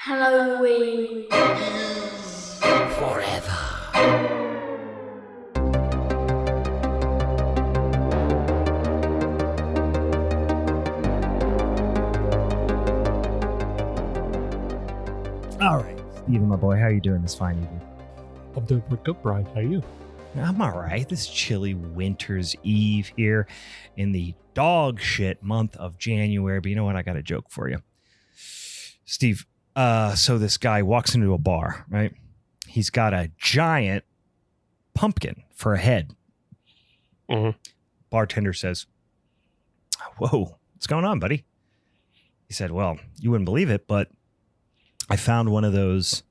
Halloween Forever. All right, Steven, my boy, how are you doing this fine evening? I'm doing pretty good, Brian. How are you? I'm all right. This chilly winter's eve here in the dog shit month of January. But you know what? I got a joke for you. Steve, so this guy walks into a bar, right? He's got a giant pumpkin for a head. Mm-hmm. Bartender says, "Whoa, what's going on, buddy?" He said, "Well, you wouldn't believe it, but I found one of those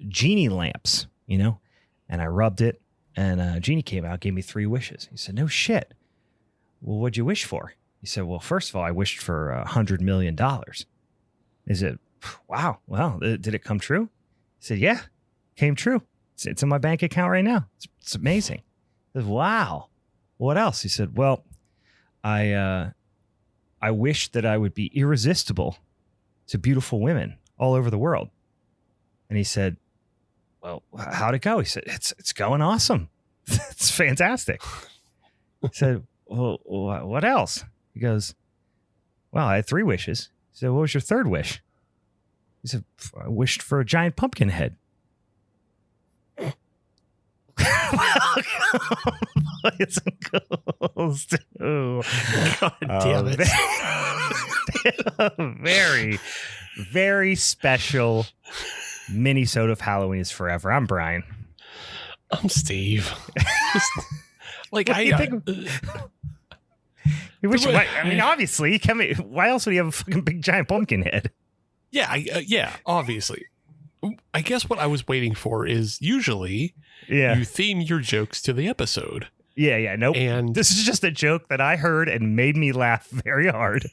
genie lamps, you know, and I rubbed it, and a genie came out, gave me 3 wishes." He said, "No shit. Well, what'd you wish for?" He said, "Well, first of all, I wished for $100 million. He said, "Wow. Well, did it come true?" He said, "Yeah, came true. It's in my bank account right now. It's amazing." He said, "Wow. What else?" He said, "Well, I wish that I would be irresistible to beautiful women all over the world." And he said, "Well, how'd it go?" He said, It's going awesome. It's fantastic." He said, "Well, what else?" He goes, "Well, I had 3 wishes." He said, "What was your 3rd wish?" He said, "I wished for a giant pumpkin head." Boys and girls, too. God damn it. Very, very special Minisode of Halloween is Forever. I'm Brian. I'm Steve. Like, What do you think? I mean, obviously, why else would he have a fucking big giant pumpkin head? Yeah, obviously. I guess what I was waiting for is usually you theme your jokes to the episode. Yeah, nope. And this is just a joke that I heard and made me laugh very hard.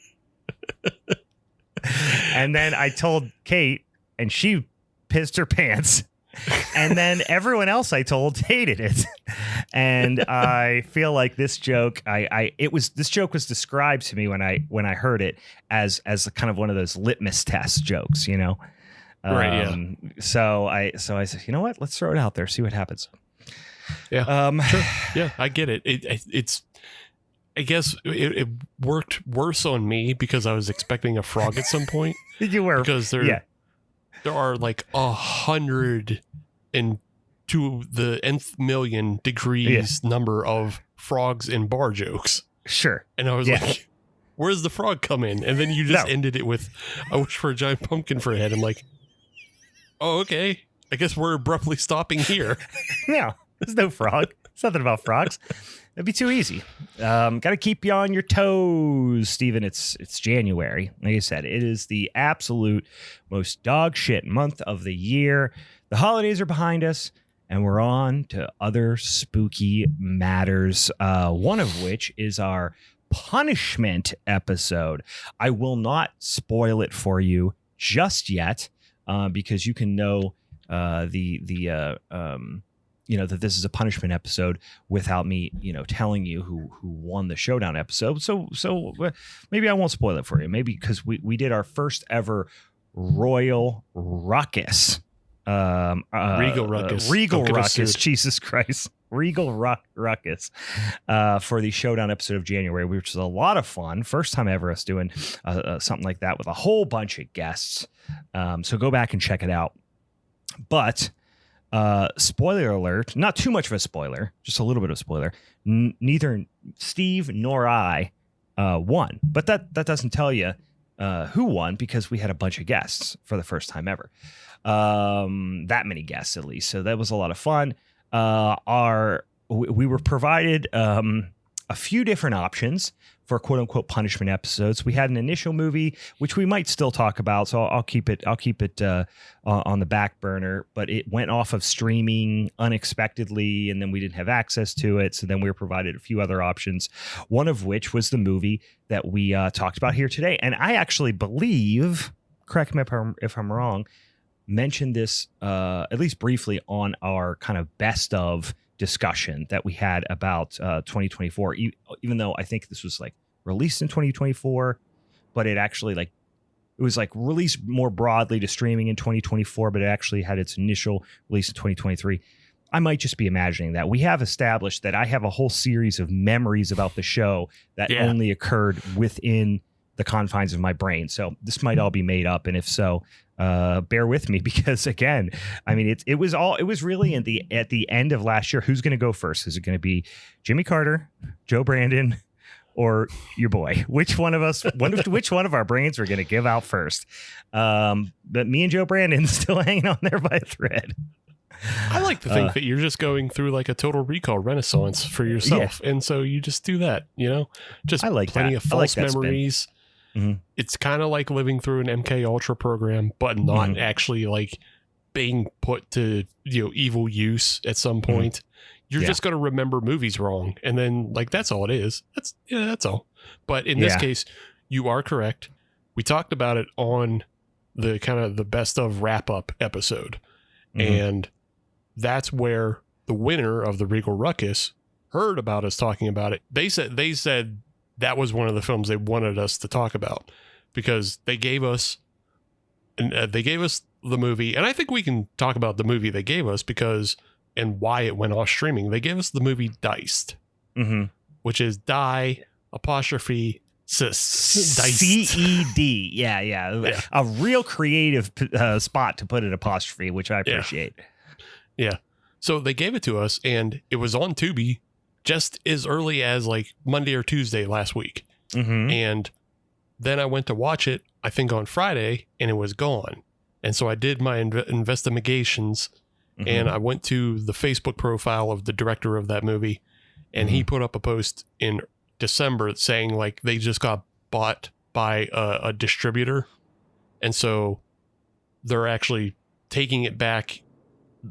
And then I told Kate, and she pissed her pants. And then everyone else I told hated it. And I feel like this joke, this joke was described to me when I heard it as a kind of one of those litmus test jokes, you know. Right, yeah. So I said, you know what? Let's throw it out there, see what happens. Yeah. Sure. Yeah, I get it. It's I guess it worked worse on me because I was expecting a frog at some point. You were, because there are like 100 and to the nth million degrees number of frogs in bar jokes. Sure. And I was like, where's the frog come in? And then you just ended it with, "I wish for a giant pumpkin for a head." I'm like, oh, okay. I guess we're abruptly stopping here. No, there's no frog. It's nothing about frogs. That'd be too easy. Got to keep you on your toes, Steven. It's January. Like I said, it is the absolute most dog shit month of the year. The holidays are behind us, and we're on to other spooky matters, one of which is our punishment episode. I will not spoil it for you just yet, because you can know that this is a punishment episode without me, telling you who won the showdown episode. So maybe I won't spoil it for you. Maybe because we did our first ever Royal Ruckus. Regal Ruckus. Regal Ruckus. Jesus Christ. Regal Ruckus for the showdown episode of January, which was a lot of fun. First time ever us doing something like that with a whole bunch of guests. So go back and check it out. But spoiler alert, not too much of a spoiler, just a little bit of a spoiler. Neither Steve nor I won, but that doesn't tell you who won, because we had a bunch of guests for the first time ever. That many guests, at least. So that was a lot of fun. We were provided a few different options for quote unquote punishment episodes. We had an initial movie, which we might still talk about, so I'll keep it on the back burner, but it went off of streaming unexpectedly, and then we didn't have access to it. So then we were provided a few other options, one of which was the movie that we talked about here today. And I actually believe, correct me if I'm wrong, mentioned this at least briefly on our kind of best of discussion that we had about 2024, even though I think this was like released in 2024, but it actually like was like released more broadly to streaming in 2024, but it actually had its initial release in 2023. I might just be imagining that. We have established that I have a whole series of memories about the show that only occurred within the confines of my brain. So this might all be made up. And if so, bear with me, because again, I mean, it was really at the end of last year. Who's going to go first? Is it going to be Jimmy Carter, Joe Brandon, or your boy? Which one of us, which one of our brains we're going to give out first? But me and Joe Brandon still hanging on there by a thread. I like to think that you're just going through like a Total Recall renaissance for yourself. Yeah. And so you just do that, just I like plenty of false memories. Mm-hmm. It's kind of like living through an MK Ultra program, but not actually like being put to, evil use at some point. You're just going to remember movies wrong. And then like, that's all it is. That's all. But in this case, you are correct. We talked about it on the kind of the best of wrap up episode. And that's where the winner of the Regal Ruckus heard about us talking about it. They said that was one of the films they wanted us to talk about, because they gave us the movie. And I think we can talk about the movie they gave us and why it went off streaming. They gave us the movie Diced, which is die apostrophe CED. Yeah. A real creative spot to put an apostrophe, which I appreciate. Yeah. So they gave it to us, and it was on Tubi just as early as like Monday or Tuesday last week. And then I went to watch it, I think on Friday, and it was gone. And so I did my investigations, and I went to the Facebook profile of the director of that movie, and he put up a post in December saying like they just got bought by a distributor, and so they're actually taking it back.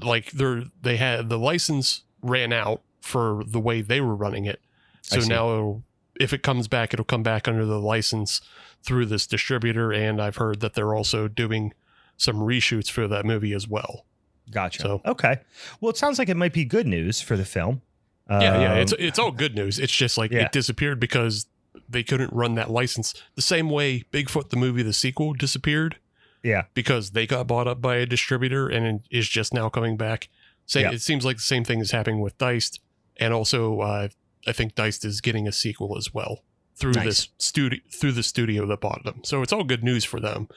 Like they had the license ran out for the way they were running it, so now if it comes back, it'll come back under the license through this distributor. And I've heard that they're also doing some reshoots for that movie as well. Gotcha. So, okay, well, it sounds like it might be good news for the film. It's all good news. It's just like it disappeared because they couldn't run that license the same way Bigfoot the movie, the sequel, disappeared. Yeah, because they got bought up by a distributor and is just now coming back. It seems like the same thing is happening with Diced, and also I think Diced is getting a sequel as well through the studio that bought them. So it's all good news for them.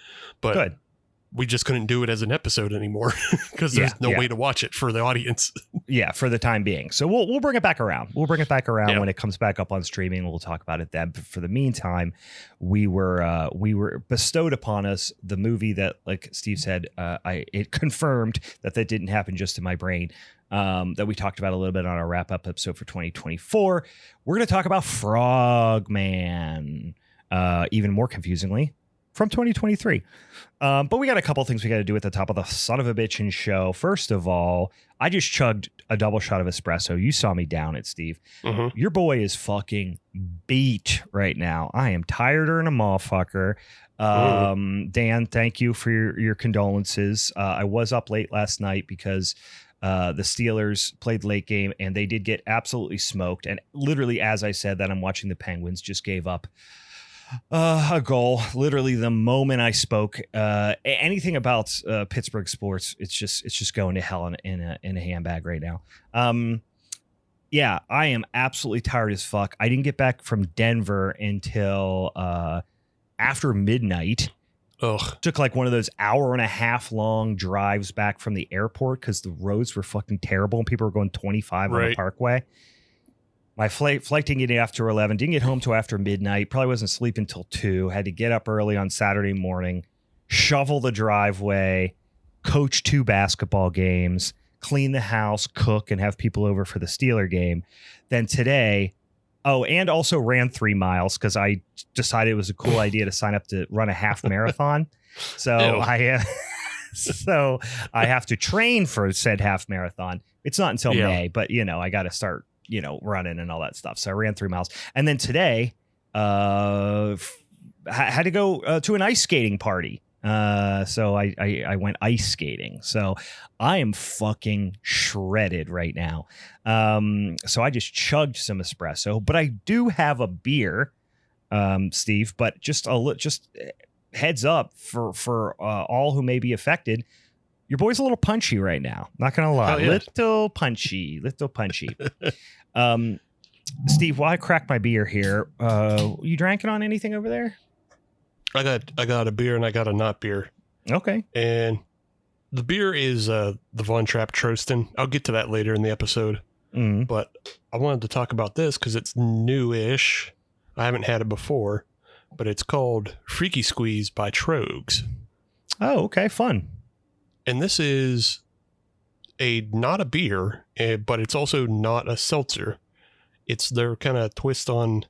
But we just couldn't do it as an episode anymore because there's no way to watch it for the audience. For the time being. So we'll bring it back around. We'll bring it back around when it comes back up on streaming. We'll talk about it then. But for the meantime, we were bestowed upon us the movie that, like Steve said, it confirmed that didn't happen just in my brain. That we talked about a little bit on our wrap up episode for 2024. We're going to talk about Frogman, even more confusingly, from 2023. But we got a couple things we got to do at the top of the son of a bitchin' show. First of all, I just chugged a double shot of espresso. You saw me down it, Steve. Your boy is fucking beat right now. I am tireder than a motherfucker. Dan, thank you for your condolences. I was up late last night because the Steelers played late game and they did get absolutely smoked. And literally, as I said that, I'm watching the Penguins just gave up a goal literally the moment I spoke. Anything about Pittsburgh sports, it's just going to hell in a handbag right now. I am absolutely tired as fuck. I didn't get back from Denver until after midnight. Took like one of those hour and a half long drives back from the airport because the roads were fucking terrible and people were going 25 on the Parkway. My flight didn't get after 11, didn't get home till after midnight, probably wasn't sleeping until 2, had to get up early on Saturday morning, shovel the driveway, coach 2 basketball games, clean the house, cook, and have people over for the Steeler game. Then today, and also ran 3 miles because I decided it was a cool idea to sign up to run a half marathon. So I have to train for said half marathon. It's not until May, but I got to start running and all that stuff. So I ran 3 miles. And then today, had to go to an ice skating party. So I went ice skating. So I am fucking shredded right now. So I just chugged some espresso, but I do have a beer, Steve, but just heads up for all who may be affected. Your boy's a little punchy right now. Not gonna lie, yeah. little punchy. Steve, while I crack my beer here, you drinking on anything over there? I got a beer and I got a not beer. Okay. And the beer is the Von Trapp Trosten. I'll get to that later in the episode. Mm. But I wanted to talk about this because it's newish. I haven't had it before, but it's called Freaky Squeeze by Trogs. Oh, okay, fun. And this is not a beer, but it's also not a seltzer. It's their kind of twist on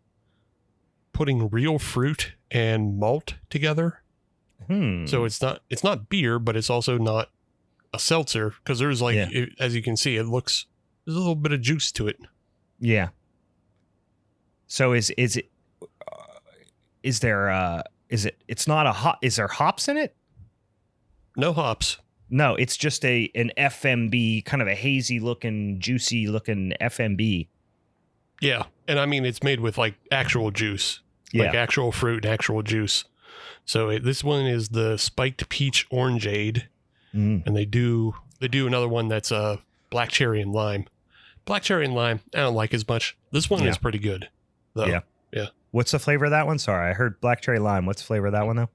putting real fruit and malt together. So it's not beer, but it's also not a seltzer because there's as you can see, there's a little bit of juice to it. Yeah. So is there hops in it? No hops. No, it's just an FMB, kind of a hazy looking, juicy looking FMB. Yeah. And I mean, it's made with like actual juice, like actual fruit and actual juice. So this one is the spiked peach orangeade. And they do another one that's black cherry and lime. Black cherry and lime, I don't like as much. This one is pretty good, though. Yeah. What's the flavor of that one? Sorry, I heard black cherry lime. What's the flavor of that one, though?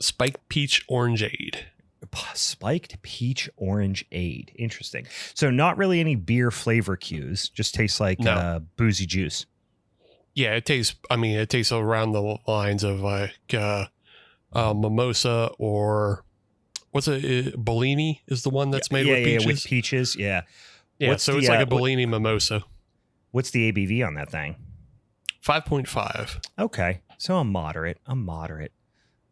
Spiked peach orangeade. Spiked peach orangeade. Interesting. So not really any beer flavor cues. Just tastes like boozy juice. Yeah, it tastes around the lines of like mimosa or what's it? Bellini is the one that's made with peaches. Yeah, with peaches. Yeah. Yeah, so it's like a Bellini mimosa. What's the ABV on that thing? 5.5. Okay, so a moderate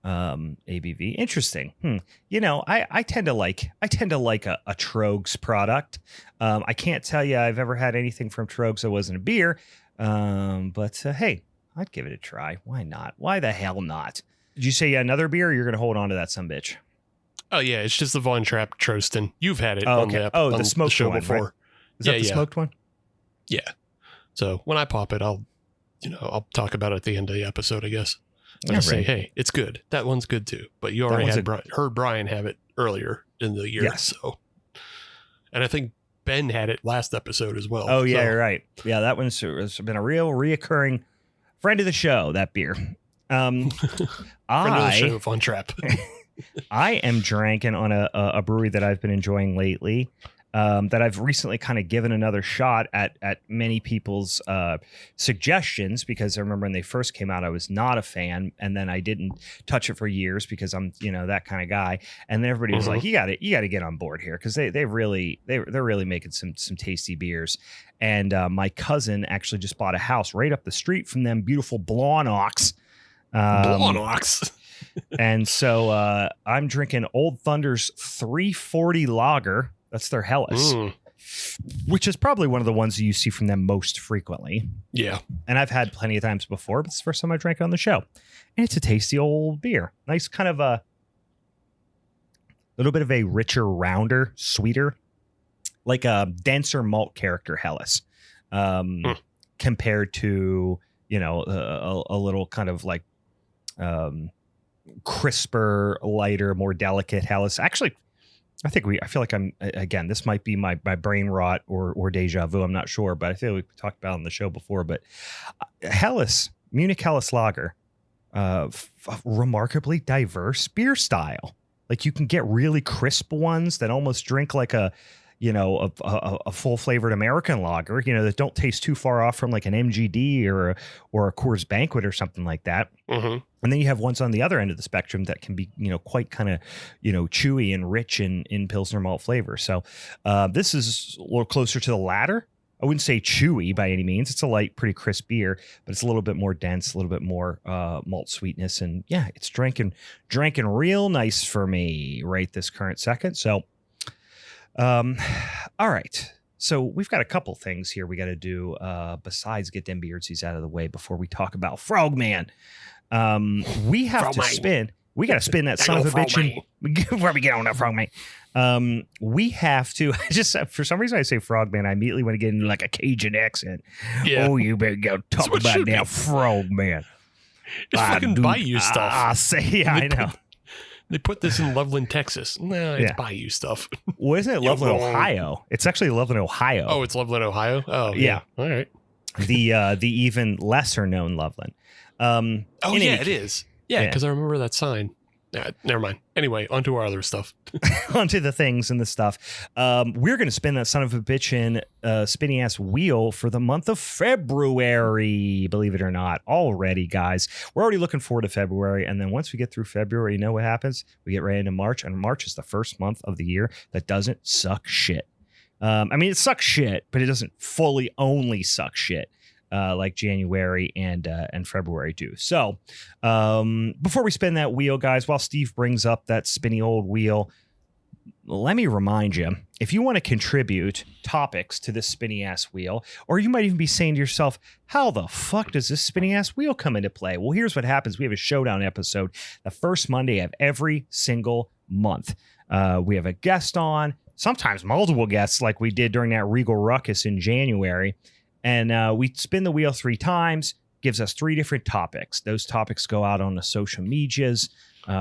ABV. Interesting. I tend to like a Trogs product. I can't tell you I've ever had anything from Trogs that wasn't a beer. But hey, I'd give it a try. Why not? Why the hell not? Did you say another beer or you're going to hold on to that sumbitch? Oh, yeah. It's just the Von Trapp Trosten. You've had it on the smoked show one, before. Right? Is that the smoked one? Yeah. So when I pop it, I'll talk about it at the end of the episode, I guess. I'll say, hey, it's good. That one's good too. But you already heard Brian have it earlier in the year. Yes. So, and I think Ben had it last episode as well. Oh, yeah, you're right. Yeah, that one's been a real reoccurring friend of the show, that beer. Friend of the show, Von Trapp. I am drinking on a brewery that I've been enjoying lately, that I've recently kind of given another shot at many people's suggestions, because I remember when they first came out, I was not a fan, and then I didn't touch it for years because I'm that kind of guy. And then everybody was like, you got to get on board here, because they're really making some tasty beers. And my cousin actually just bought a house right up the street from them, beautiful Blawnox. And so I'm drinking Old Thunder's 340 lager. That's their Helles, which is probably one of the ones you see from them most frequently. Yeah. And I've had plenty of times before, but it's the first time I drank it on the show. And it's a tasty old beer. Nice kind of a little bit of a richer, rounder, sweeter, like a denser malt character Helles, compared to, a little kind of like crisper, lighter, more delicate Helles. Actually, I feel like this might be my brain rot or deja vu. I'm not sure, but I feel we talked about it on the show before. But Helles, Munich Helles Lager, remarkably diverse beer style. Like you can get really crisp ones that almost drink like a full flavored American lager, that don't taste too far off from like an MGD or a Coors Banquet or something like that. Mm-hmm. And then you have ones on the other end of the spectrum that can be, quite kind of, chewy and rich in Pilsner malt flavor. So this is a little closer to the latter. I wouldn't say chewy by any means. It's a light, pretty crisp beer, but it's a little bit more dense, a little bit more malt sweetness. And yeah, it's drinking real nice for me right this current second. So, all right. So we've got a couple things here we got to do besides get them beardsies out of the way before we talk about Frogman. We have to spin. We got to spin that son of a bitch before we get on that Frogman. We have to just, for some reason I say Frogman, I immediately want to get into like a Cajun accent. Yeah. Oh, you better go talk about that Frogman. It's fucking Bayou stuff. I know. They put this in Loveland, Texas. No, it's Bayou stuff. Well, isn't it Loveland, Ohio? It's actually Loveland, Ohio. Oh, it's Loveland, Ohio? Oh, yeah. All right. The even lesser known Loveland. It is. Yeah, because I remember that sign. Never mind. Anyway, onto our other stuff. Onto the things and the stuff. We're going to spin that son of a bitchin' spinny ass wheel for the month of February. Believe it or not, already, guys. We're already looking forward to February. And then once we get through February, you know what happens? We get right into March. And March is the first month of the year that doesn't suck shit. I mean, it sucks shit, but it doesn't fully only suck shit. Like January and February do. So before we spin that wheel, guys, while Steve brings up that spinny old wheel, let me remind you, if you want to contribute topics to this spinny ass wheel, or you might even be saying to yourself, how the fuck does this spinny ass wheel come into play? Well, here's what happens. We have a showdown episode the first Monday of every single month. We have a guest on, sometimes multiple guests like we did during that Regal Ruckus in January. And we spin the wheel 3 times, gives us 3 different topics. Those topics go out on the social medias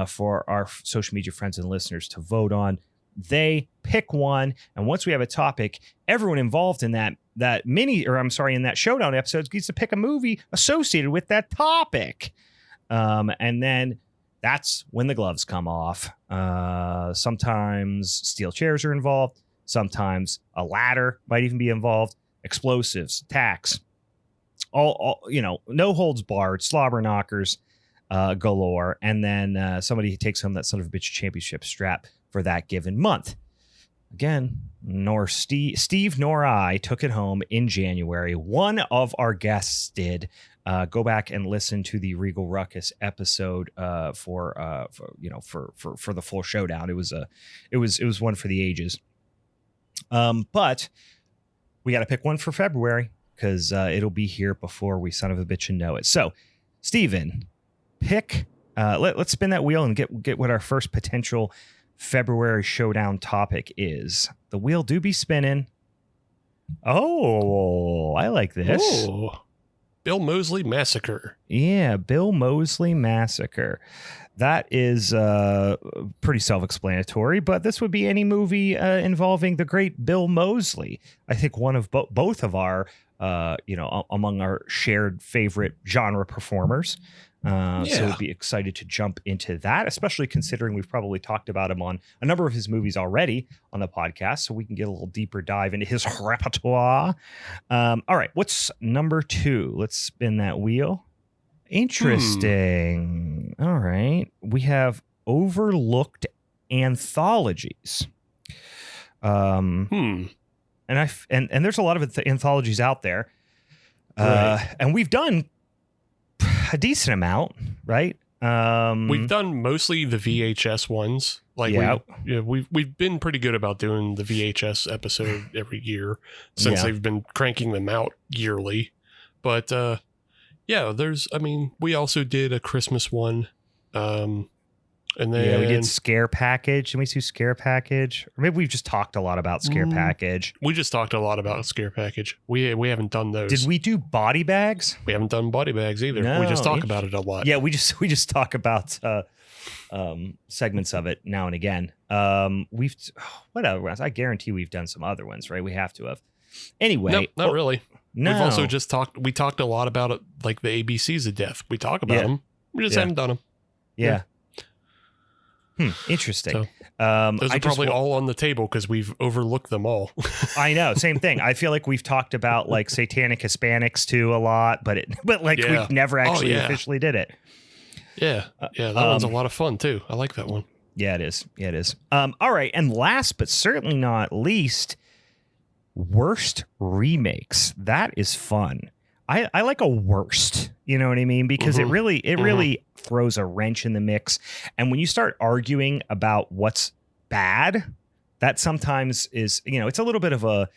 for our social media friends and listeners to vote on. They pick one. And once we have a topic, everyone involved in that in that showdown episode gets to pick a movie associated with that topic. And then that's when the gloves come off. Sometimes steel chairs are involved. Sometimes a ladder might even be involved. Explosives, tacks, all no holds barred, slobber knockers galore, and then somebody takes home that son of a bitch championship strap for that given month. Again, nor Steve nor I took it home in January. One of our guests did. Go back and listen to the Regal Ruckus episode for the full showdown. It was one for the ages. But we got to pick one for February because it'll be here before we son of a bitch and know it. So, Steven, pick. Let's spin that wheel and get what our first potential February showdown topic is. The wheel do be spinning. Oh, I like this. Oh, Bill Moseley Massacre. Yeah, Bill Moseley Massacre. That is pretty self-explanatory, but this would be any movie involving the great Bill Moseley. I think one of both of our, among our shared favorite genre performers. So we'd be excited to jump into that, especially considering we've probably talked about him on a number of his movies already on the podcast, so we can get a little deeper dive into his repertoire. All right, what's number 2? Let's spin that wheel. Interesting. All right. We have overlooked anthologies. And there's a lot of anthologies out there. Right. And we've done a decent amount, right? We've done mostly the VHS ones. We've been pretty good about doing the VHS episode every year since they've been cranking them out yearly. But we also did a Christmas one. And then we did Scare Package. Did we do Scare Package? Or maybe we've just talked a lot about Scare Package. We just talked a lot about Scare Package. We haven't done those. Did we do Body Bags? We haven't done Body Bags either. No, we just talk about it a lot. Yeah, we just talk about segments of it now and again. What other ones? I guarantee we've done some other ones, right? We have to have. Anyway, nope, not really. No. We've also just talked a lot about it, like the ABCs of death. We talk about them. We just haven't done them. Yeah. Interesting. So, those are probably all on the table because we've overlooked them all. I know. Same thing. I feel like we've talked about like Satanic Hispanics too a lot, but we never actually officially did it. Yeah. Yeah. That one's a lot of fun too. I like that one. Yeah, it is. Yeah, it is. All right. And last but certainly not least, worst remakes. That is fun. I like a worst, you know what I mean? Because it really throws a wrench in the mix. And when you start arguing about what's bad, that sometimes is, it's a little bit of a,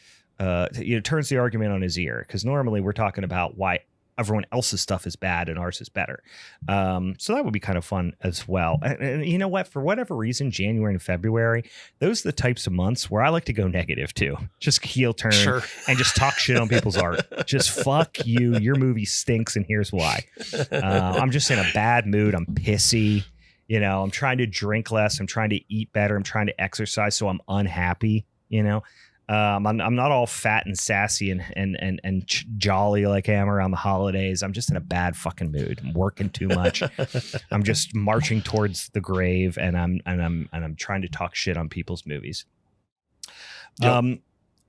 turns the argument on his ear. Because normally we're talking about why everyone else's stuff is bad and ours is better. So that would be kind of fun as well. And you know what? For whatever reason, January and February, those are the types of months where I like to go negative too. Just heel turn and just talk shit on people's art. Just fuck you. Your movie stinks, and here's why. I'm just in a bad mood. I'm pissy. You know, I'm trying to drink less. I'm trying to eat better. I'm trying to exercise, so I'm unhappy. You know. I'm not all fat and sassy and jolly like I am around the holidays. I'm just in a bad fucking mood. I'm working too much. I'm just marching towards the grave, and I'm trying to talk shit on people's movies. Yep.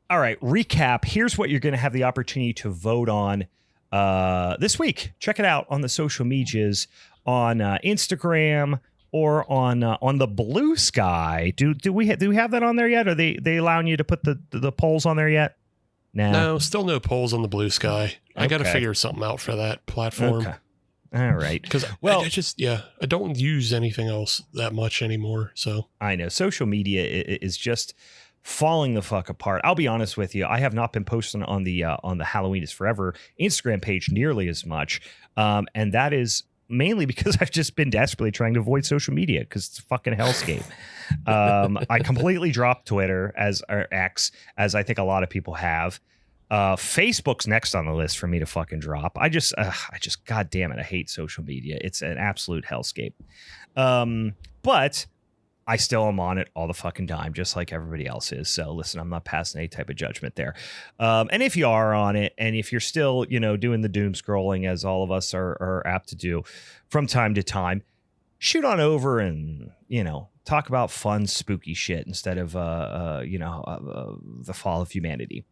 All right, recap. Here's what you're going to have the opportunity to vote on this week. Check it out on the social medias, on Instagram, or on the Blue Sky. Do we have that on there yet? Are they allowing you to put the polls on there yet? No, still no polls on the Blue Sky. Okay. I got to figure something out for that platform. Okay. All right. Because I don't use anything else that much anymore. So I know social media is just falling the fuck apart. I'll be honest with you. I have not been posting on the Halloween is Forever Instagram page nearly as much, and that is mainly because I've just been desperately trying to avoid social media because it's a fucking hellscape. I completely dropped Twitter or X, as I think a lot of people have. Facebook's next on the list for me to fucking drop. I just, God damn it, I hate social media. It's an absolute hellscape. But I still am on it all the fucking time, just like everybody else is. So listen, I'm not passing any type of judgment there. And if you are on it, and if you're still, doing the doom scrolling, as all of us are apt to do from time to time, shoot on over and, talk about fun, spooky shit instead of, the fall of humanity.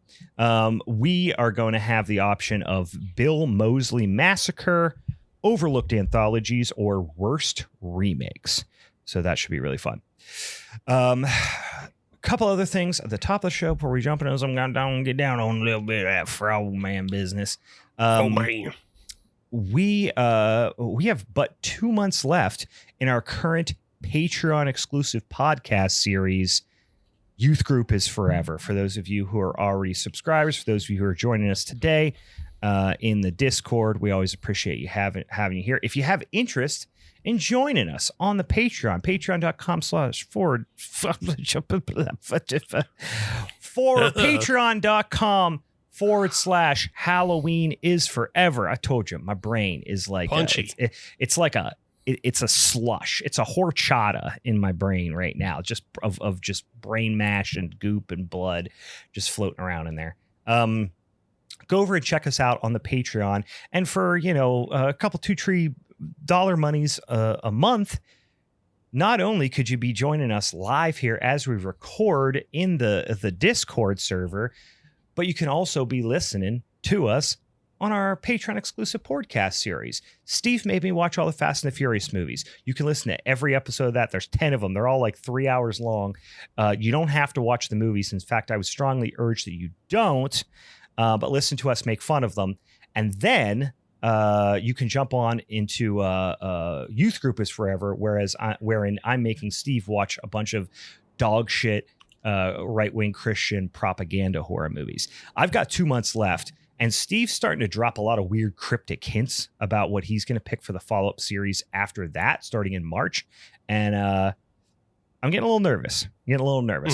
We are going to have the option of Bill Moseley Massacre, Overlooked Anthologies, or Worst Remakes. So that should be really fun. A couple other things at the top of the show before we jump into some get down on a little bit of that Frogman business. Man. We have but 2 months left in our current Patreon exclusive podcast series, Youth Group is Forever. For those of you who are already subscribers, for those of you who are joining us today in the Discord, we always appreciate you having you here. If you have interest in joining us on the Patreon, patreon.com/Halloween is Forever. I told you, my brain is like punchy. It's like it's a slush. It's a horchata in my brain right now, just of just brain mash and goop and blood just floating around in there. Go over and check us out on the Patreon, and for a couple $2-3 monies a month, not only could you be joining us live here as we record in the Discord server, but you can also be listening to us on our Patreon exclusive podcast series. Steve made me watch all the Fast and the Furious movies. You can listen to every episode of that. There's 10 of them. They're all like 3 hours long. You don't have to watch the movies. In fact, I would strongly urge that you don't, but listen to us make fun of them. And then you can jump on into Youth Group is Forever, wherein I'm making Steve watch a bunch of dog shit right-wing Christian propaganda horror movies. I've got 2 months left, and Steve's starting to drop a lot of weird cryptic hints about what he's going to pick for the follow-up series after that, starting in March. And I'm getting a little nervous.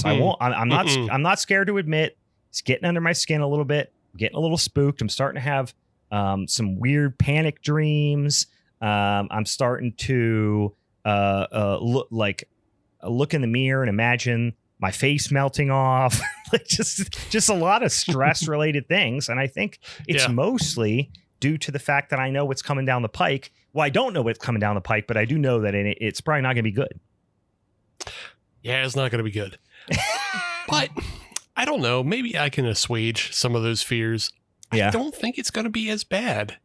I'm not scared to admit it's getting under my skin a little bit. I'm getting a little spooked. I'm starting to have some weird panic dreams. I'm starting to look in the mirror and imagine my face melting off. Like just a lot of stress related things. And I think it's mostly due to the fact that I know what's coming down the pike. Well, I don't know what's coming down the pike, but I do know that it's probably not going to be good. Yeah, it's not going to be good. But I don't know. Maybe I can assuage some of those fears. I don't think it's going to be as bad.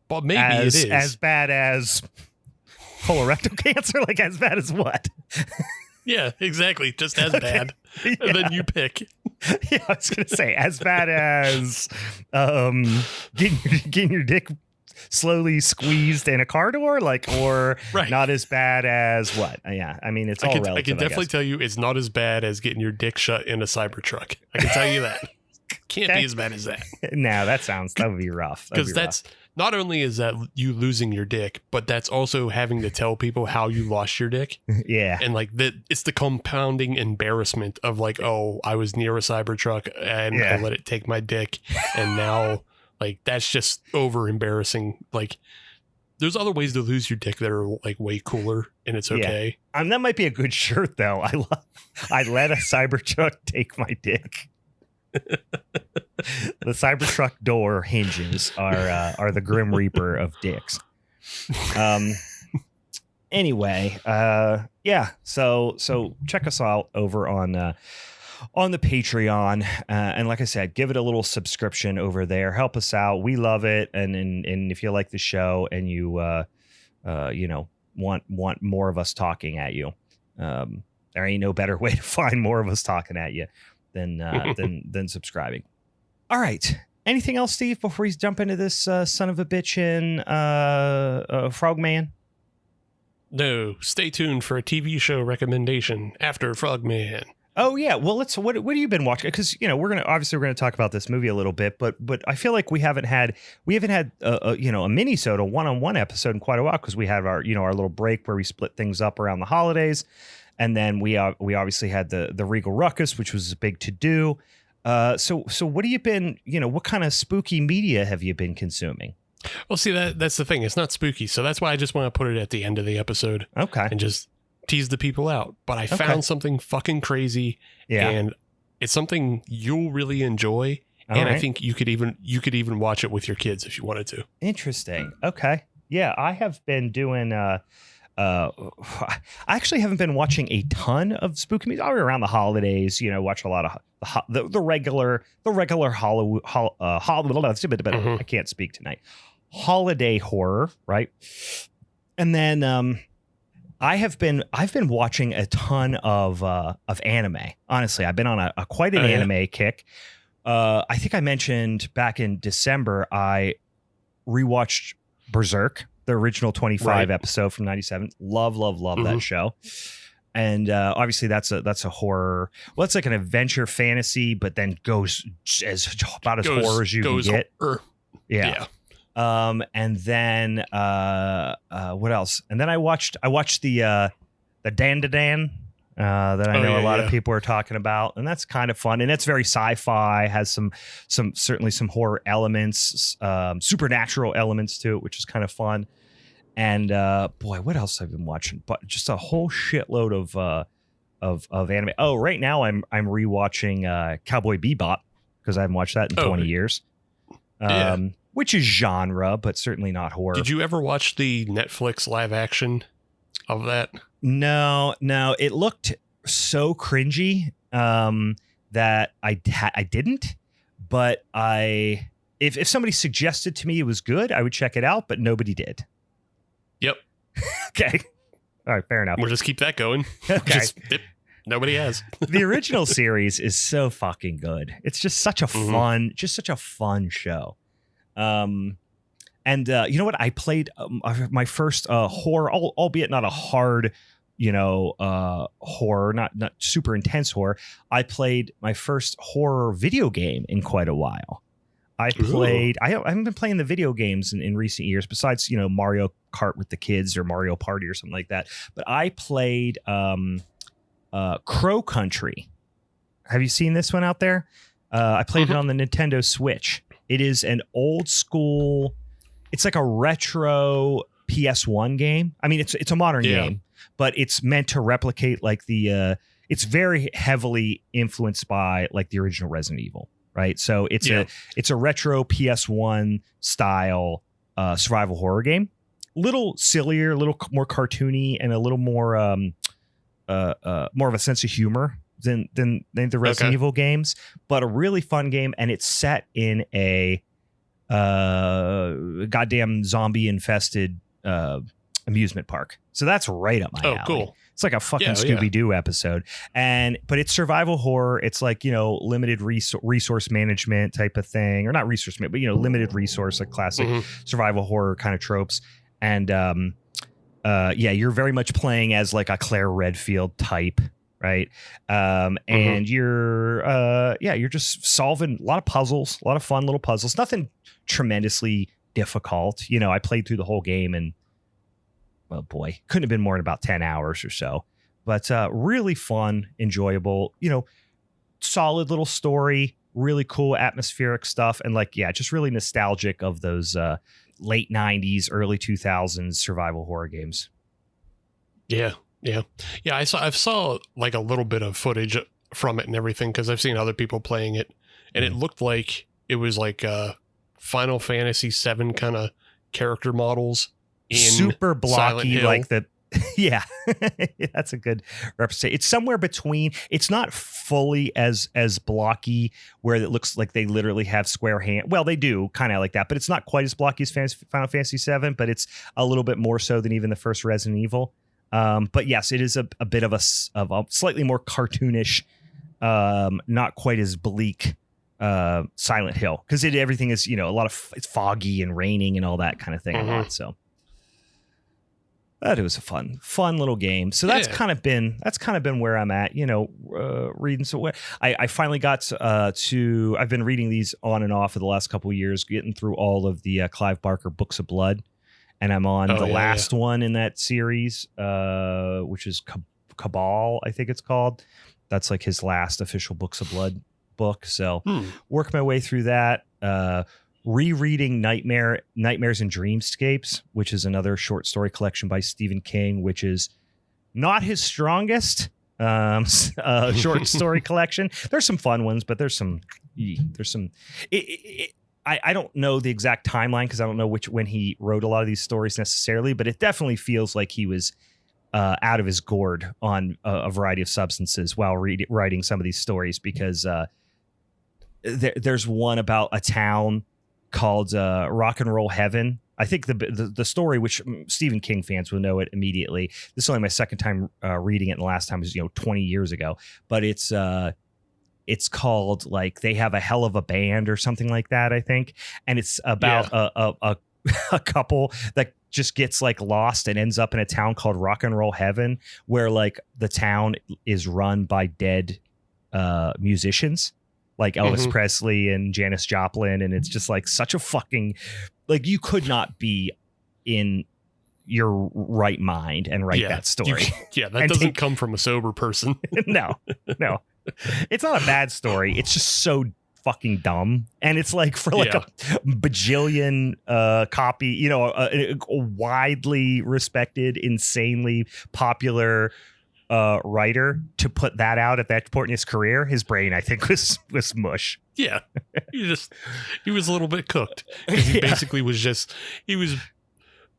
But maybe it is. As bad as colorectal cancer? Like as bad as what? Yeah, exactly. Just as bad. And then you pick. Yeah, I was going to say as bad as getting your dick slowly squeezed in a car door, or not as bad as what? Yeah, I mean, it's all relative. I can definitely tell you it's not as bad as getting your dick shut in a Cybertruck. I can tell you that. Can't be as bad as that. No, that would be rough. Because that's not only is that you losing your dick, but that's also having to tell people how you lost your dick. Yeah. And like it's the compounding embarrassment of like, oh, I was near a Cybertruck and I let it take my dick. And now like that's just over embarrassing. Like there's other ways to lose your dick that are like way cooler and it's okay. Yeah. That might be a good shirt though. I let a Cybertruck take my dick. The Cybertruck door hinges are the Grim Reaper of dicks. Anyway, so check us out over on the Patreon, and like I said, give it a little subscription over there. Help us out. We love it, and if you like the show and you want more of us talking at you, there ain't no better way to find more of us talking at you than subscribing. All right. Anything else, Steve, before we jump into this son of a bitchin' Frogman? No. Stay tuned for a TV show recommendation after Frogman. Oh yeah. Well, what have you been watching? Because we're gonna talk about this movie a little bit, but I feel like we haven't had a Minisode, a one-on-one episode in quite a while because we had our little break where we split things up around the holidays. And then we obviously had the Regal Ruckus, which was a big to do. So what have you been, what kind of spooky media have you been consuming? Well, see, that's the thing. It's not spooky. So that's why I just want to put it at the end of the episode. Okay. And just tease the people out. But I found something fucking crazy. Yeah. And it's something you'll really enjoy. All and right. I think you could even watch it with your kids if you wanted to. Interesting. Okay. Yeah, I have been doing I actually haven't been watching a ton of spooky movies. Around the holidays, watch a lot of the regular Halloween. I can't speak tonight. Holiday horror, right? And then I've been watching a ton of anime. Honestly, I've been on a quite an anime kick. I think I mentioned back in December I rewatched Berserk. The original 25 episode from 97. Love that show. And obviously that's a horror. Well, it's like an adventure fantasy, but then goes about as horror as you can get. Yeah. And then what else? And then I watched the Dan that I know a lot of people are talking about, and that's kind of fun. And it's very sci-fi, has certainly some horror elements, supernatural elements to it, which is kind of fun. And boy, what else have I been watching? But just a whole shitload of anime. Oh, right now I'm rewatching Cowboy Bebop because I haven't watched that in 20 years. Which is genre, but certainly not horror. Did you ever watch the Netflix live action of that? No, it looked so cringy that I didn't. But if somebody suggested to me it was good, I would check it out. But nobody did. Yep. Okay. All right. Fair enough. We'll just keep that going. Okay. Nobody has. The original series is so fucking good. It's just such a fun show. And you know what? I played my first horror, albeit not a hard, horror, not super intense horror. I played my first horror video game in quite a while. I haven't been playing the video games in recent years besides, Mario Kart with the kids or Mario Party or something like that. But I played Crow Country. Have you seen this one out there? I played it on the Nintendo Switch. It is an old school. It's like a retro PS1 game. I mean, it's a modern game, but it's meant to replicate like it's very heavily influenced by like the original Resident Evil, right? So it's a retro PS1 style survival horror game. Little sillier, a little more cartoony, and a little more of a sense of humor than the Resident Evil games, but a really fun game. And it's set in a goddamn zombie infested amusement park. So that's right up my alley. Cool. It's like a fucking Scooby-Doo episode. But it's survival horror. It's like, limited resource management type of thing, or not resource management, but, limited resource, like classic survival horror kind of tropes. And you're very much playing as like a Claire Redfield type, right? And you're just solving a lot of puzzles, a lot of fun little puzzles. Nothing tremendously difficult. You know, I played through the whole game and, oh boy, couldn't have been more than about 10 hours or so. But really fun, enjoyable, you know, solid little story, really cool atmospheric stuff. And like, yeah, just really nostalgic of those late 90s, early 2000s survival horror games. Yeah. I saw like a little bit of footage from it and everything, because I've seen other people playing it, and it looked like it was like Final Fantasy VII kind of character models in super blocky, like the yeah, that's a good representation. It's somewhere between. It's not fully as blocky, where it looks like they literally have square hand. Well, they do kind of like that, but it's not quite as blocky as Final Fantasy VII. But it's a little bit more so than even the first Resident Evil. But yes, it is a bit of a slightly more cartoonish, not quite as bleak Silent Hill, because everything is, you know, it's foggy and raining and all that kind of thing a lot. So. But it was a fun little game. So that's kind of been where I'm at, you know, reading. So I finally got I've been reading these on and off for the last couple of years, getting through all of the Clive Barker Books of Blood. And I'm on the last one in that series, which is Cabal, I think it's called. That's like his last official Books of Blood book. So work my way through that. Rereading Nightmares and Dreamscapes, which is another short story collection by Stephen King, which is not his strongest short story collection. There's some fun ones, but I don't know the exact timeline, because I don't know when he wrote a lot of these stories necessarily, but it definitely feels like he was out of his gourd on a variety of substances while writing some of these stories, because there's one about a town called Rock and Roll Heaven. I think the story, which Stephen King fans will know it immediately. This is only my second time reading it, and the last time was 20 years ago. But it's called like They Have a Hell of a Band or something like that, I think. And it's about a couple that just gets like lost and ends up in a town called Rock and Roll Heaven, where like the town is run by dead musicians, like Elvis Presley and Janis Joplin. And it's just like such a fucking, like, you could not be in your right mind and write that story. That doesn't come from a sober person. No. It's not a bad story. It's just so fucking dumb. And it's like for like a bajillion copy, a widely respected, insanely popular writer to put that out at that point in his career, his brain, I think, was mush. Yeah. He was a little bit cooked. He was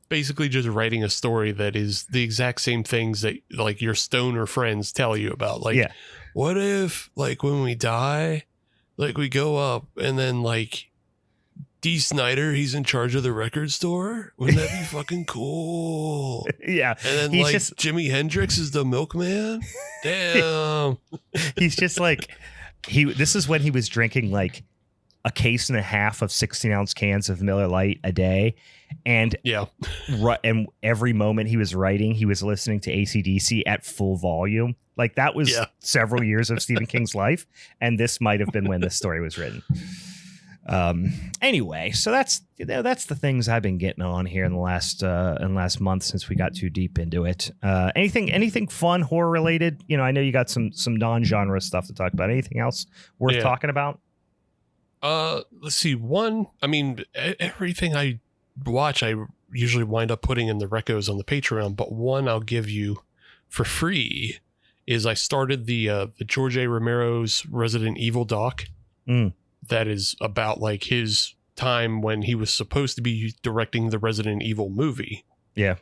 basically just writing a story that is the exact same things that like your stoner friends tell you about. Like, what if like when we die, like we go up and then like D. Snyder, he's in charge of the record store? Wouldn't that be fucking cool? Yeah. And then like Jimi Hendrix is the milkman? Damn. He's just like, this is when he was drinking like a case and a half of 16-ounce cans of Miller Lite a day. And and every moment he was writing, he was listening to AC/DC at full volume. Like that was several years of Stephen King's life. And this might have been when this story was written. Anyway, so that's the things I've been getting on here in the last month since we got too deep into it. Anything fun horror related? I know you got some non-genre stuff to talk about. Anything else worth talking about? Let's see. Everything I watch, I usually wind up putting in the recos on the Patreon, but one I'll give you for free is I started the George A. Romero's Resident Evil doc. That is about like his time when he was supposed to be directing the Resident Evil movie. Yeah.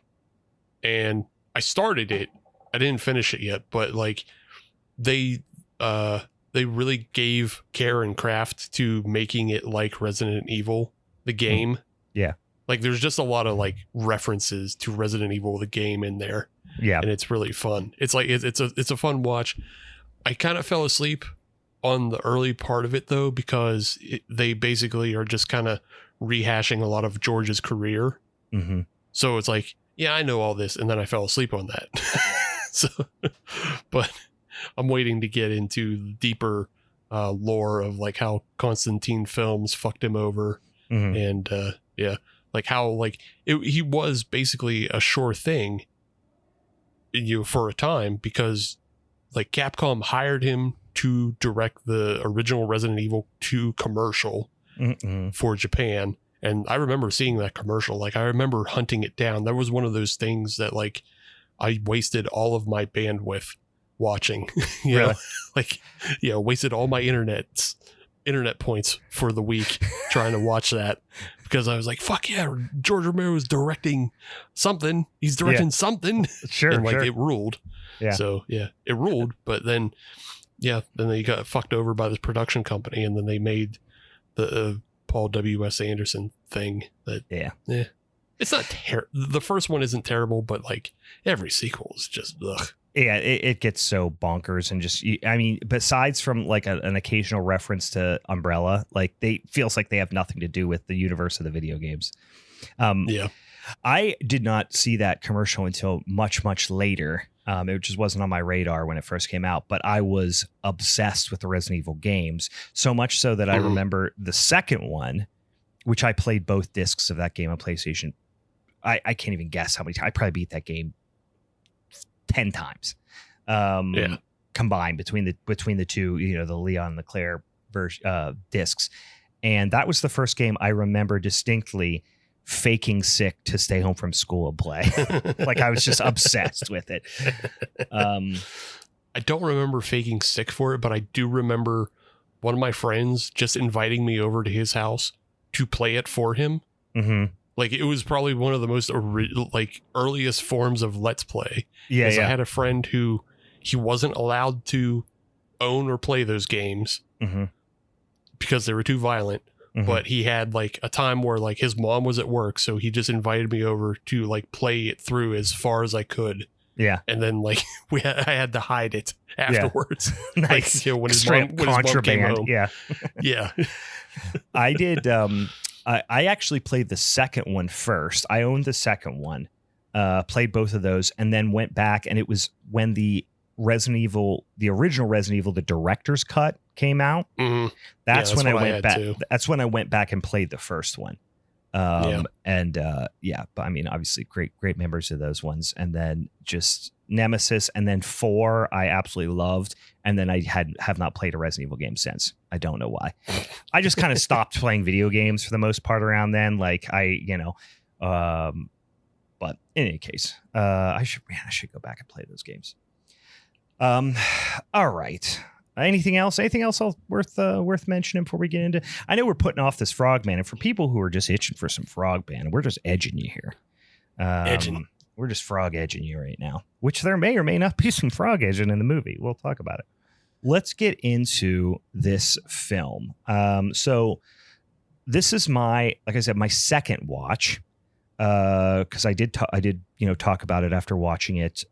And I started it. I didn't finish it yet, but like they really gave care and craft to making it like Resident Evil, the game. Yeah. Like there's just a lot of like references to Resident Evil, the game in there. Yeah. And it's really fun. It's like, it's a fun watch. I kind of fell asleep on the early part of it though, because they basically are just kind of rehashing a lot of George's career. Mm-hmm. So it's like, yeah, I know all this. And then I fell asleep on that. So, but I'm waiting to get into the deeper lore of like how Constantine Films fucked him over, and like how like he was basically a sure thing, for a time, because like Capcom hired him to direct the original Resident Evil 2 commercial for Japan. And I remember seeing that commercial. Like, I remember hunting it down. That was one of those things that like I wasted all of my bandwidth watching. Know? Like, wasted all my internet points for the week trying to watch that, because I was like, fuck yeah, George Romero is directing something. He's directing something. Sure. And like it ruled. Yeah. So yeah, it ruled. But then they got fucked over by this production company, and then they made the Paul W.S. Anderson thing. It's not the first one isn't terrible, but like every sequel is just ugh. Yeah, it gets so bonkers, and just, I mean, besides from like an occasional reference to Umbrella, like feels like they have nothing to do with the universe of the video games. I did not see that commercial until much, much later. It just wasn't on my radar when it first came out, but I was obsessed with the Resident Evil games, so much so that I remember the second one, which I played both discs of that game on PlayStation. I can't even guess how many times. I probably beat that game 10 times combined between the two, the Leon and the Claire discs. And that was the first game I remember distinctly faking sick to stay home from school and play. Like, I was just obsessed with it. I don't remember faking sick for it, but I do remember one of my friends just inviting me over to his house to play it for him. Like, it was probably one of the most earliest forms of Let's Play. I had a friend who he wasn't allowed to own or play those games because they were too violent. But he had like a time where like his mom was at work, so he just invited me over to like play it through as far as I could. Yeah, and then like I had to hide it afterwards. Nice. Like, when his mom came home. Yeah. I did. I actually played the second one first. I owned the second one, played both of those, and then went back. And it was when the original Resident Evil, the director's cut came out. That's when I went back. That's when I went back and played the first one. But I mean, obviously great members of those ones. And then just Nemesis, and then 4 I absolutely loved. And then I have not played a Resident Evil game since. I don't know why. I just kind of stopped playing video games for the most part around then. Like but in any case, I should go back and play those games. All right. Anything else worth mentioning before we get into? I know we're putting off this Frogman, and for people who are just itching for some Frogman, we're just edging you here. We're just frog edging you right now, which there may or may not be some frog edging in the movie. We'll talk about it. Let's get into this film. So this is my second watch, because I did talk about it after watching it,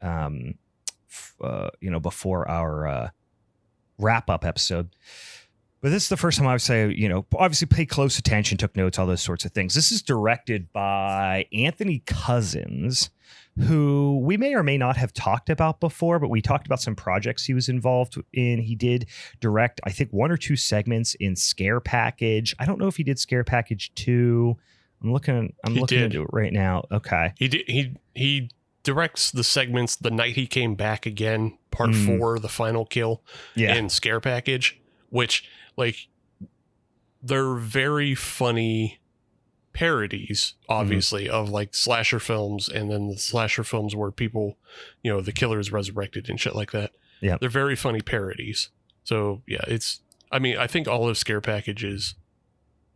before our wrap up episode. But this is the first time I would say, obviously pay close attention, took notes, all those sorts of things. This is directed by Anthony Cousins, who we may or may not have talked about before, but we talked about some projects he was involved in. He did direct, I think, 1 or 2 segments in Scare Package. I don't know if he did Scare Package 2. I'm looking into it right now. Okay. He did. He directs the segments The Night He Came Back Again, Part 4, The Final Kill, and Scare Package, which, like, they're very funny parodies, obviously, of like slasher films, and then the slasher films where people, the killer is resurrected and shit like that. Yeah, they're very funny parodies. So yeah, I think all of Scare Packages,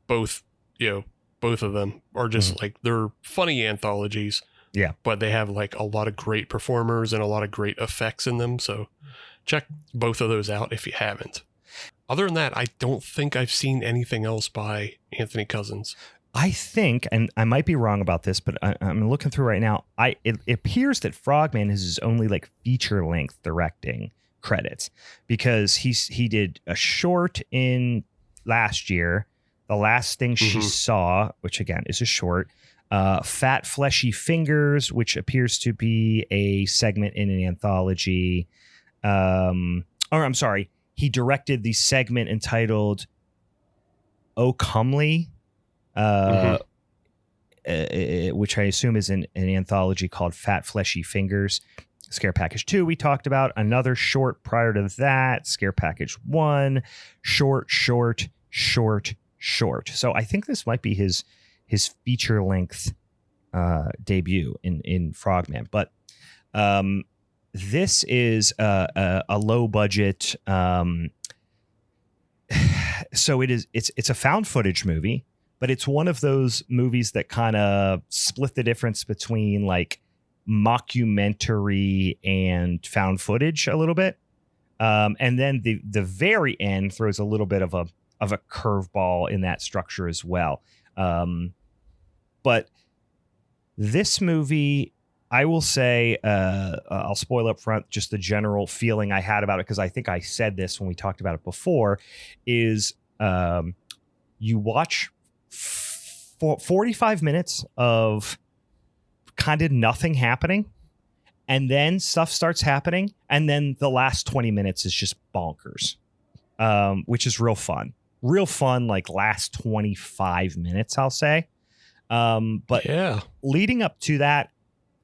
both of them are just like, they're funny anthologies. Yeah, but they have like a lot of great performers and a lot of great effects in them. So check both of those out if you haven't. Other than that, I don't think I've seen anything else by Anthony Cousins. I think, and I might be wrong about this, but I'm looking through right now. It appears that Frogman is his only like feature length directing credits, because he did a short in last year, The Last Thing She Saw, which again is a short. Fat Fleshy Fingers, which appears to be a segment in an anthology. Or I'm sorry, he directed the segment entitled "Oh Comely," which I assume is an anthology called Fat Fleshy Fingers. Scare Package 2 we talked about. Another short prior to that, Scare Package 1, short. So I think this might be his feature length debut in Frogman. But this is a low budget. So it's a found footage movie, but it's one of those movies that kind of split the difference between like mockumentary and found footage a little bit. And then the very end throws a little bit of a curveball in that structure as well. But this movie, I will say, I'll spoil up front just the general feeling I had about it, because I think I said this when we talked about it before, is you watch 45 minutes of kind of nothing happening, and then stuff starts happening, and then the last 20 minutes is just bonkers, which is real fun, like last 25 minutes, I'll say. But yeah, leading up to that,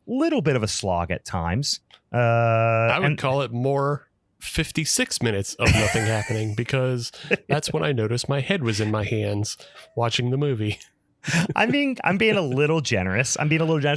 little bit of a slog at times. I would call it more 56 minutes of nothing happening, because that's when I noticed my head was in my hands watching the movie. I'm being a little generous.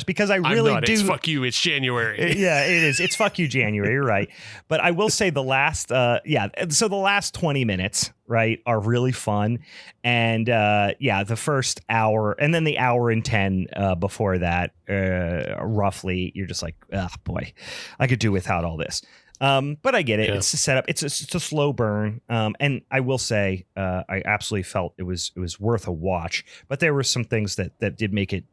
Because I really do. It's fuck you. It's January. Yeah, it is. It's fuck you, January. You're right. But I will say the last, so the last 20 minutes, right, are really fun. And the first hour, and then the hour and 10 before that, roughly, you're just like, oh boy, I could do without all this. But I get it. Yeah. It's a setup. It's a slow burn. And I will say, I absolutely felt it was worth a watch, but there were some things that did make it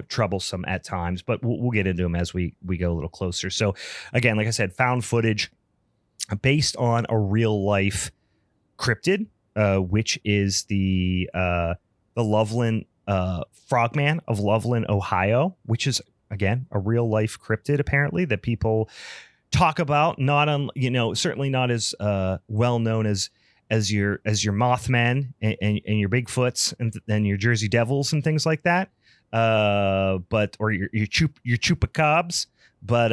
troublesome at times, but we'll get into them as we go a little closer. So again, like I said, found footage based on a real life cryptid, which is the Loveland Frogman of Loveland, Ohio, which is again a real life cryptid apparently that people talk about, certainly not as well known as your Mothman and your Bigfoots and your Jersey Devils and things like that, or your Chupacabras. But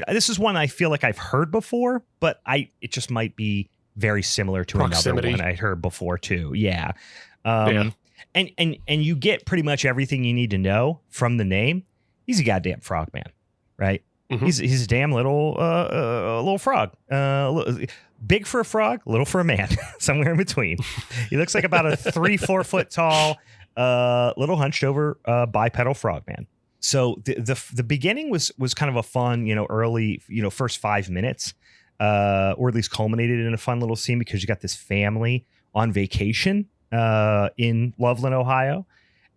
this is one I feel like I've heard before, but it just might be very similar to another one I heard before too. Yeah. And you get pretty much everything you need to know from the name. He's a goddamn frogman, right? Mm-hmm. He's a damn little frog, big for a frog, little for a man, somewhere in between. He looks like about a 3-4 foot tall, little hunched over bipedal frogman. So the beginning was kind of a fun, early, first 5 minutes, or at least culminated in a fun little scene, because you got this family on vacation in Loveland, Ohio,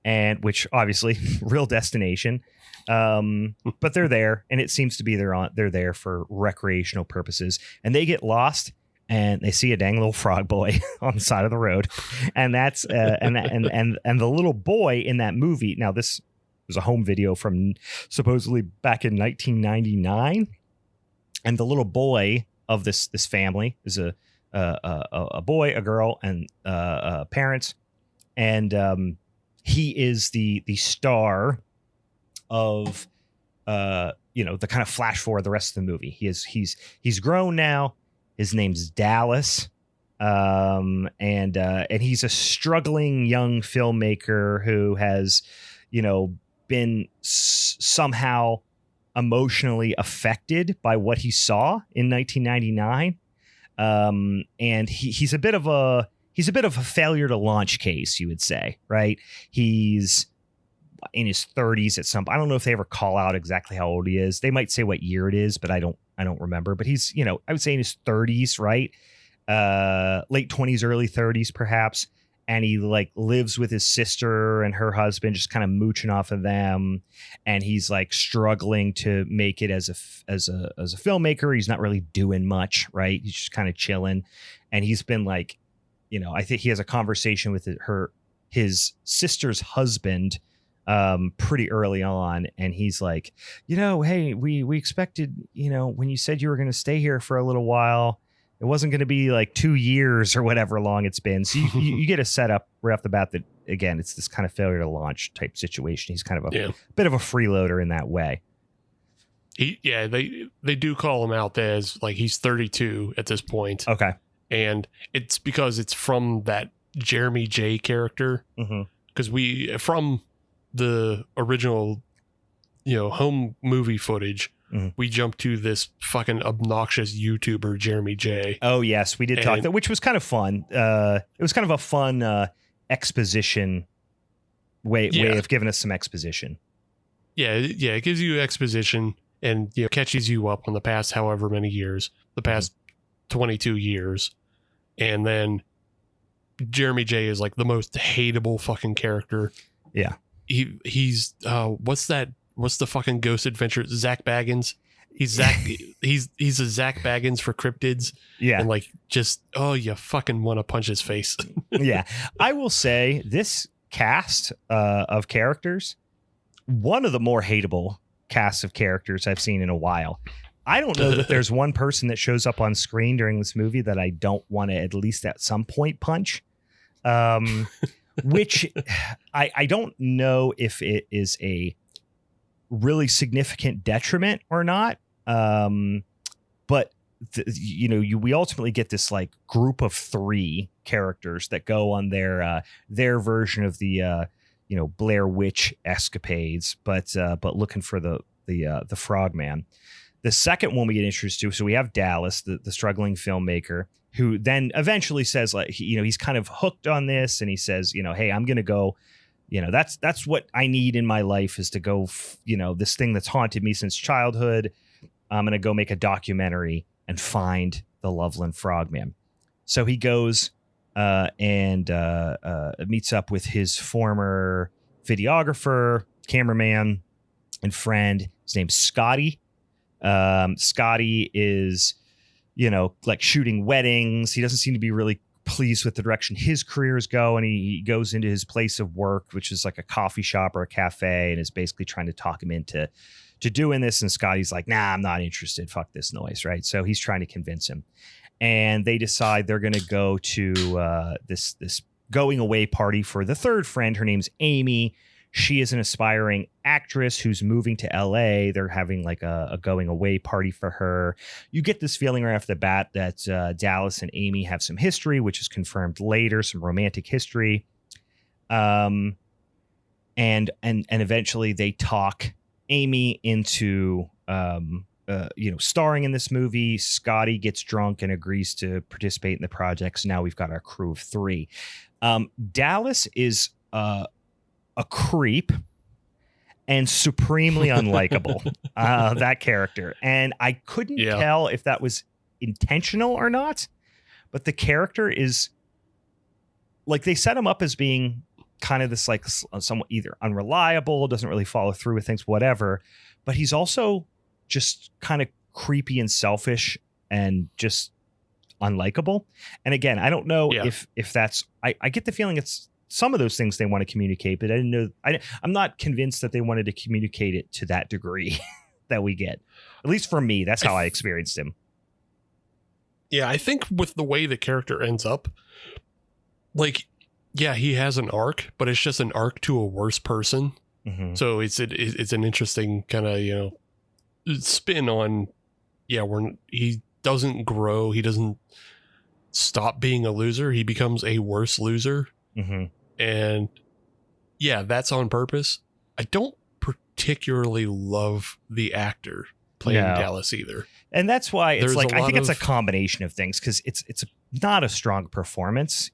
and which obviously real destination. But they're there, and it seems to be they're there for recreational purposes, and they get lost and they see a dang little frog boy on the side of the road. And that's and the little boy in that movie. Now, this was a home video from supposedly back in 1999. And the little boy of this family is a boy, a girl, and parents. And he is the star of the kind of flash forward the rest of the movie. He's grown now. His name's Dallas, and he's a struggling young filmmaker who has been somehow emotionally affected by what he saw in 1999, and he's a bit of a failure to launch case, you would say, right? He's in his 30s at some. I don't know if they ever call out exactly how old he is. They might say what year it is, but I don't remember. But he's, I would say in his 30s, right? Late 20s, early 30s, perhaps. And he lives with his sister and her husband, just kind of mooching off of them. And he's struggling to make it as a filmmaker. He's not really doing much, right? He's just kind of chilling. And he's been I think he has a conversation with his sister's husband, pretty early on, and he's like, hey, we expected, when you said you were going to stay here for a little while, it wasn't going to be like 2 years or whatever long it's been. So you get a setup right off the bat that, again, it's this kind of failure to launch type situation. He's kind of a bit of a freeloader in that way. They do call him out as like he's 32 at this point. Okay. And it's because it's from that Jeremy J character. Because from the original, home movie footage, we jumped to this fucking obnoxious YouTuber, Jeremy J. Oh, yes, we did talk that, which was kind of fun. It was kind of a fun exposition way of giving us some exposition. Yeah, it gives you exposition and catches you up on the past however many years, the past 22 years. And then Jeremy J is like the most hateable fucking character. Yeah. He's what's the fucking Ghost Adventure? Zach Baggins. He's a Zach Baggins for cryptids. Yeah. And like you fucking want to punch his face. Yeah. I will say this cast of characters, one of the more hateable casts of characters I've seen in a while. I don't know that there's one person that shows up on screen during this movie that I don't want to at least at some point punch. Which I don't know if it is a really significant detriment or not. But we ultimately get this like group of 3 characters that go on their version of the Blair Witch escapades, but looking for the Frogman. The second one we get introduced to, so we have Dallas, the struggling filmmaker, who then eventually says, like, he's kind of hooked on this, and he says, hey, I'm going to go, that's what I need in my life is to go, this thing that's haunted me since childhood. I'm going to go make a documentary and find the Loveland Frogman. So he goes and meets up with his former videographer, cameraman, and friend. His name's Scotty. Scotty is, like shooting weddings. He doesn't seem to be really pleased with the direction his career is going. He goes into his place of work, which is like a coffee shop or a cafe, and is basically trying to talk him into doing this. And Scotty's like, nah, I'm not interested. Fuck this noise. Right. So he's trying to convince him, and they decide they're going to go to this going away party for the third friend. Her name's Amy. She is an aspiring actress who's moving to LA. They're having like a going away party for her. You get this feeling right off the bat that Dallas and Amy have some history, which is confirmed later, some romantic history. And eventually they talk Amy into, starring in this movie. Scotty gets drunk and agrees to participate in the project. So now we've got our crew of 3. Dallas is, a creep and supremely unlikable, that character. And I couldn't tell if that was intentional or not, but the character is like, they set him up as being kind of this like somewhat either unreliable, doesn't really follow through with things, whatever, but he's also just kind of creepy and selfish and just unlikable. And again, I don't know if that's, I get the feeling it's some of those things they want to communicate, but I didn't know. I'm not convinced that they wanted to communicate it to that degree that we get. At least for me, that's how I experienced him. Yeah, I think with the way the character ends up, like, yeah, he has an arc, but it's just an arc to a worse person. Mm-hmm. So it's an interesting kind of spin on. Yeah, he doesn't grow. He doesn't stop being a loser. He becomes a worse loser. Mm-hmm. And yeah, that's on purpose. I don't particularly love the actor playing Dallas either. And that's why it's like, I think it's a combination of things, because it's not a strong performance.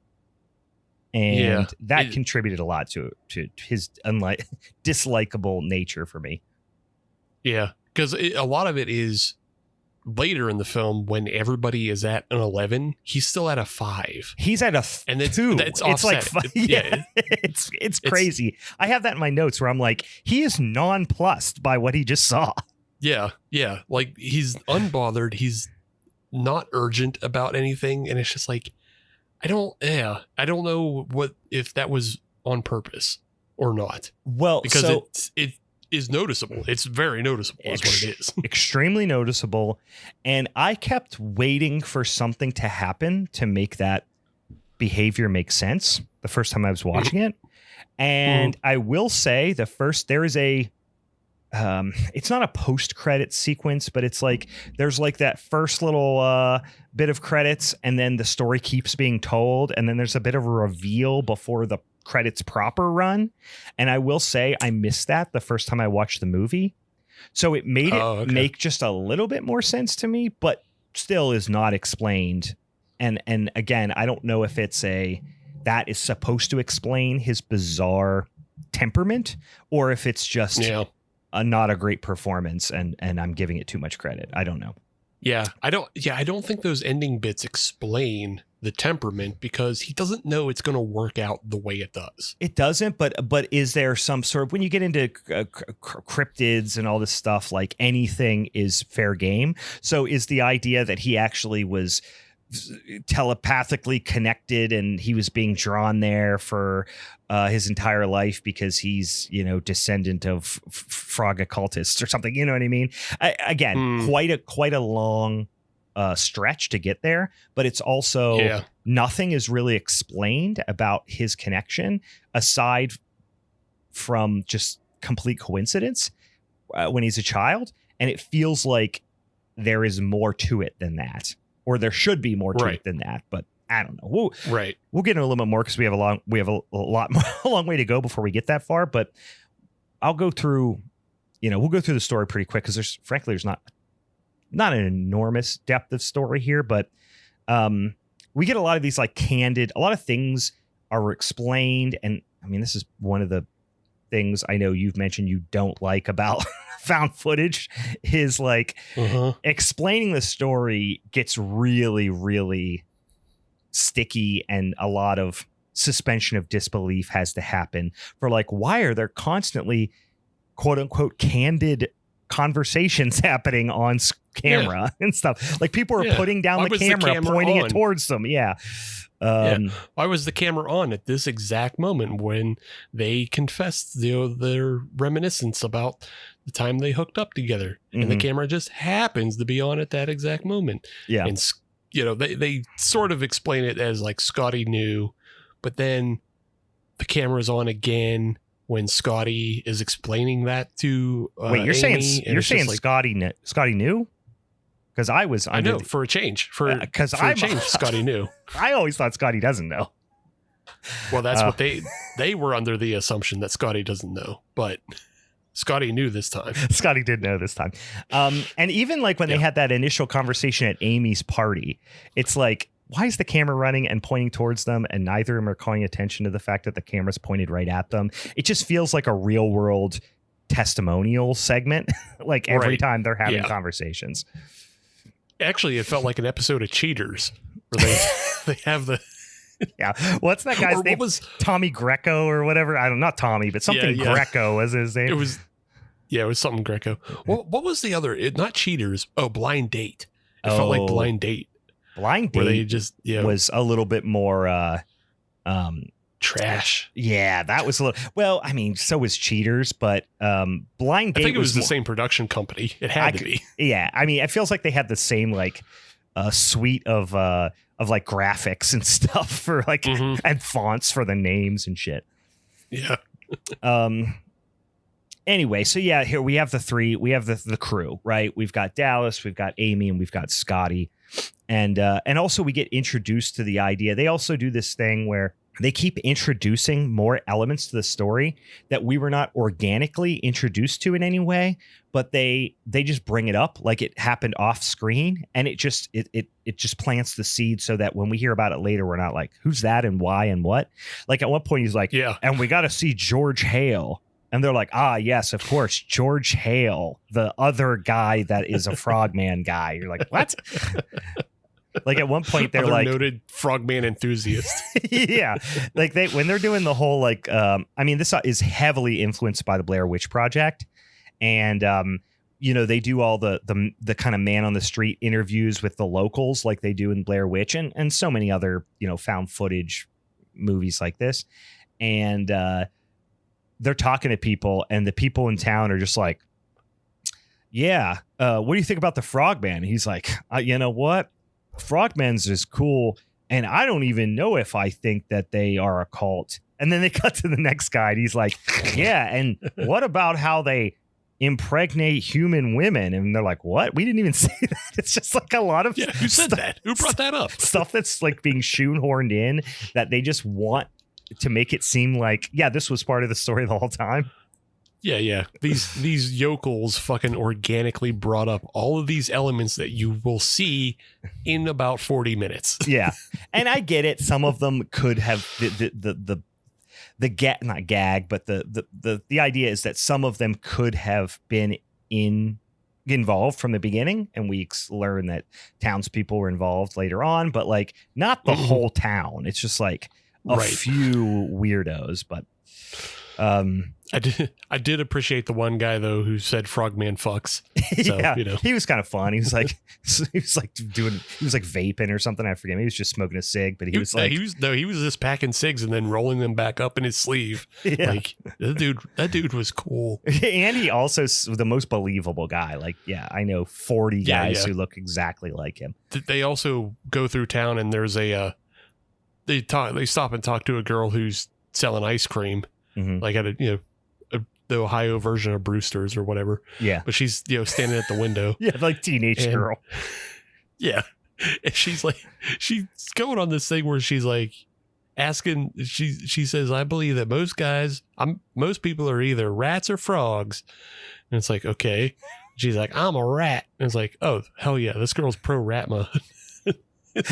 And that contributed a lot to his dislikable nature for me. Yeah, because a lot of it is later in the film when everybody is at an 11, he's still at a 5. He's at a 2. It's like it's crazy. I have that in my notes where I'm like, he is nonplussed by what he just saw. Yeah, like he's unbothered. He's not urgent about anything, and it's just like, I don't know if that was on purpose or not? Well, because so it is noticeable. It's very noticeable is what it is. Extremely noticeable. And I kept waiting for something to happen to make that behavior make sense the first time I was watching it. And I will say there is a, it's not a post-credit sequence, but it's like, there's like that first little bit of credits and then the story keeps being told. And then there's a bit of a reveal before the credits proper run. And I will say I missed that the first time I watched the movie. So it made it make just a little bit more sense to me, but still is not explained. And again, I don't know if it's that is supposed to explain his bizarre temperament or if it's just not a great performance and I'm giving it too much credit. I don't know. I don't think those ending bits explain the temperament because he doesn't know it's going to work out the way it does. It doesn't, but is there some sort of, when you get into cryptids and all this stuff, like anything is fair game. So is the idea that he actually was telepathically connected and he was being drawn there for his entire life because he's, descendant of frog occultists or something, you know what I mean? Quite a long stretch to get there, but it's also nothing is really explained about his connection aside from just complete coincidence when he's a child. And it feels like there is more to it than that, or there should be more to it than that, but I don't know. We'll get into a little bit more because we have a long way to go before we get that far, but I'll go through, we'll go through the story pretty quick because there's not an enormous depth of story here, but we get a lot of these like candid, a lot of things are explained. And I mean, this is one of the things I know you've mentioned you don't like about found footage is like explaining the story gets really, really sticky and a lot of suspension of disbelief has to happen for like, why are there constantly quote unquote candid conversations happening on camera and stuff? Like people are putting down the camera pointing it towards them. Why was the camera on at this exact moment when they confessed their reminiscence about the time they hooked up together and the camera just happens to be on at that exact moment? And they sort of explain it as like Scotty knew, but then the camera's on again when Scotty is explaining that to wait, you're Amy, saying like, Scotty knew? Because I know for a change Scotty knew. I always thought Scotty doesn't know. Well, that's what they were under the assumption that Scotty doesn't know, but Scotty knew this time. Scotty did know this time. And even like when they had that initial conversation at Amy's party, it's like, why is the camera running and pointing towards them? And neither of them are calling attention to the fact that the camera's pointed right at them. It just feels like a real world testimonial segment. Like every time they're having conversations. Actually, it felt like an episode of Cheaters where they have the what's that guy's name? Was Tommy Greco or whatever? I don't know, not Tommy, but something Greco was his name. It was something Greco. What was the other? Not Cheaters. Oh, Blind Date. It felt like Blind Date. Blind Date they just was a little bit more trash. Yeah, that was a little. Well, I mean, so was Cheaters, but Blind Date. I think it was the same production company. It had to be. Yeah, I mean, it feels like they had the same like suite of like graphics and stuff for like and fonts for the names and shit. Yeah. Anyway, so here we have the crew, right? We've got Dallas, we've got Amy, and we've got Scotty. And also we get introduced to the idea. They also do this thing where they keep introducing more elements to the story that we were not organically introduced to in any way, but they just bring it up like it happened off screen, and it just plants the seed so that when we hear about it later, we're not like, who's that and why and what? Like at one point he's like, and we got to see George Hale. And they're like, yes, of course, George Hale, the other guy that is a Frogman guy. You're like, what? Like at one point they're like noted Frogman enthusiast. Like when they're doing the whole like, I mean, this is heavily influenced by the Blair Witch Project. And, they do all the kind of man on the street interviews with the locals like they do in Blair Witch and so many other, found footage movies like this. And, they're talking to people, and the people in town are just like, yeah, what do you think about the Frogman? He's like, you know what? Frogman's is cool, and I don't even know if I think that they are a cult. And then they cut to the next guy, and he's like, yeah, and what about how they impregnate human women? And they're like, what? We didn't even say that. It's just like a lot of who said that? Who brought that up? Stuff that's like being shoehorned in that they just want to make it seem like, yeah, this was part of the story the whole time. Yeah. These yokels fucking organically brought up all of these elements that you will see in about 40 minutes. Yeah. And I get it. Some of them could have the not gag, but the idea is that some of them could have been involved from the beginning, and we learn that townspeople were involved later on, but like not the whole town. It's just like a few weirdos, but I did appreciate the one guy though who said Frogman fucks. So, yeah, he was kind of fun. He was like vaping or something. I forget. He was just smoking a cig, but he was just packing cigs and then rolling them back up in his sleeve. Yeah. Like that dude was cool. And he also the most believable guy. Like, yeah, I know 40 guys who look exactly like him. They also go through town, and there's they stop and talk to a girl who's selling ice cream, like at the Ohio version of Brewster's or whatever. Yeah. But she's, standing at the window. Yeah, like teenage girl. Yeah. And she's going on this thing where she's like asking, she says, I believe that most people are either rats or frogs. And it's like, okay. She's like, I'm a rat. And it's like, oh, hell yeah, this girl's pro rat mode.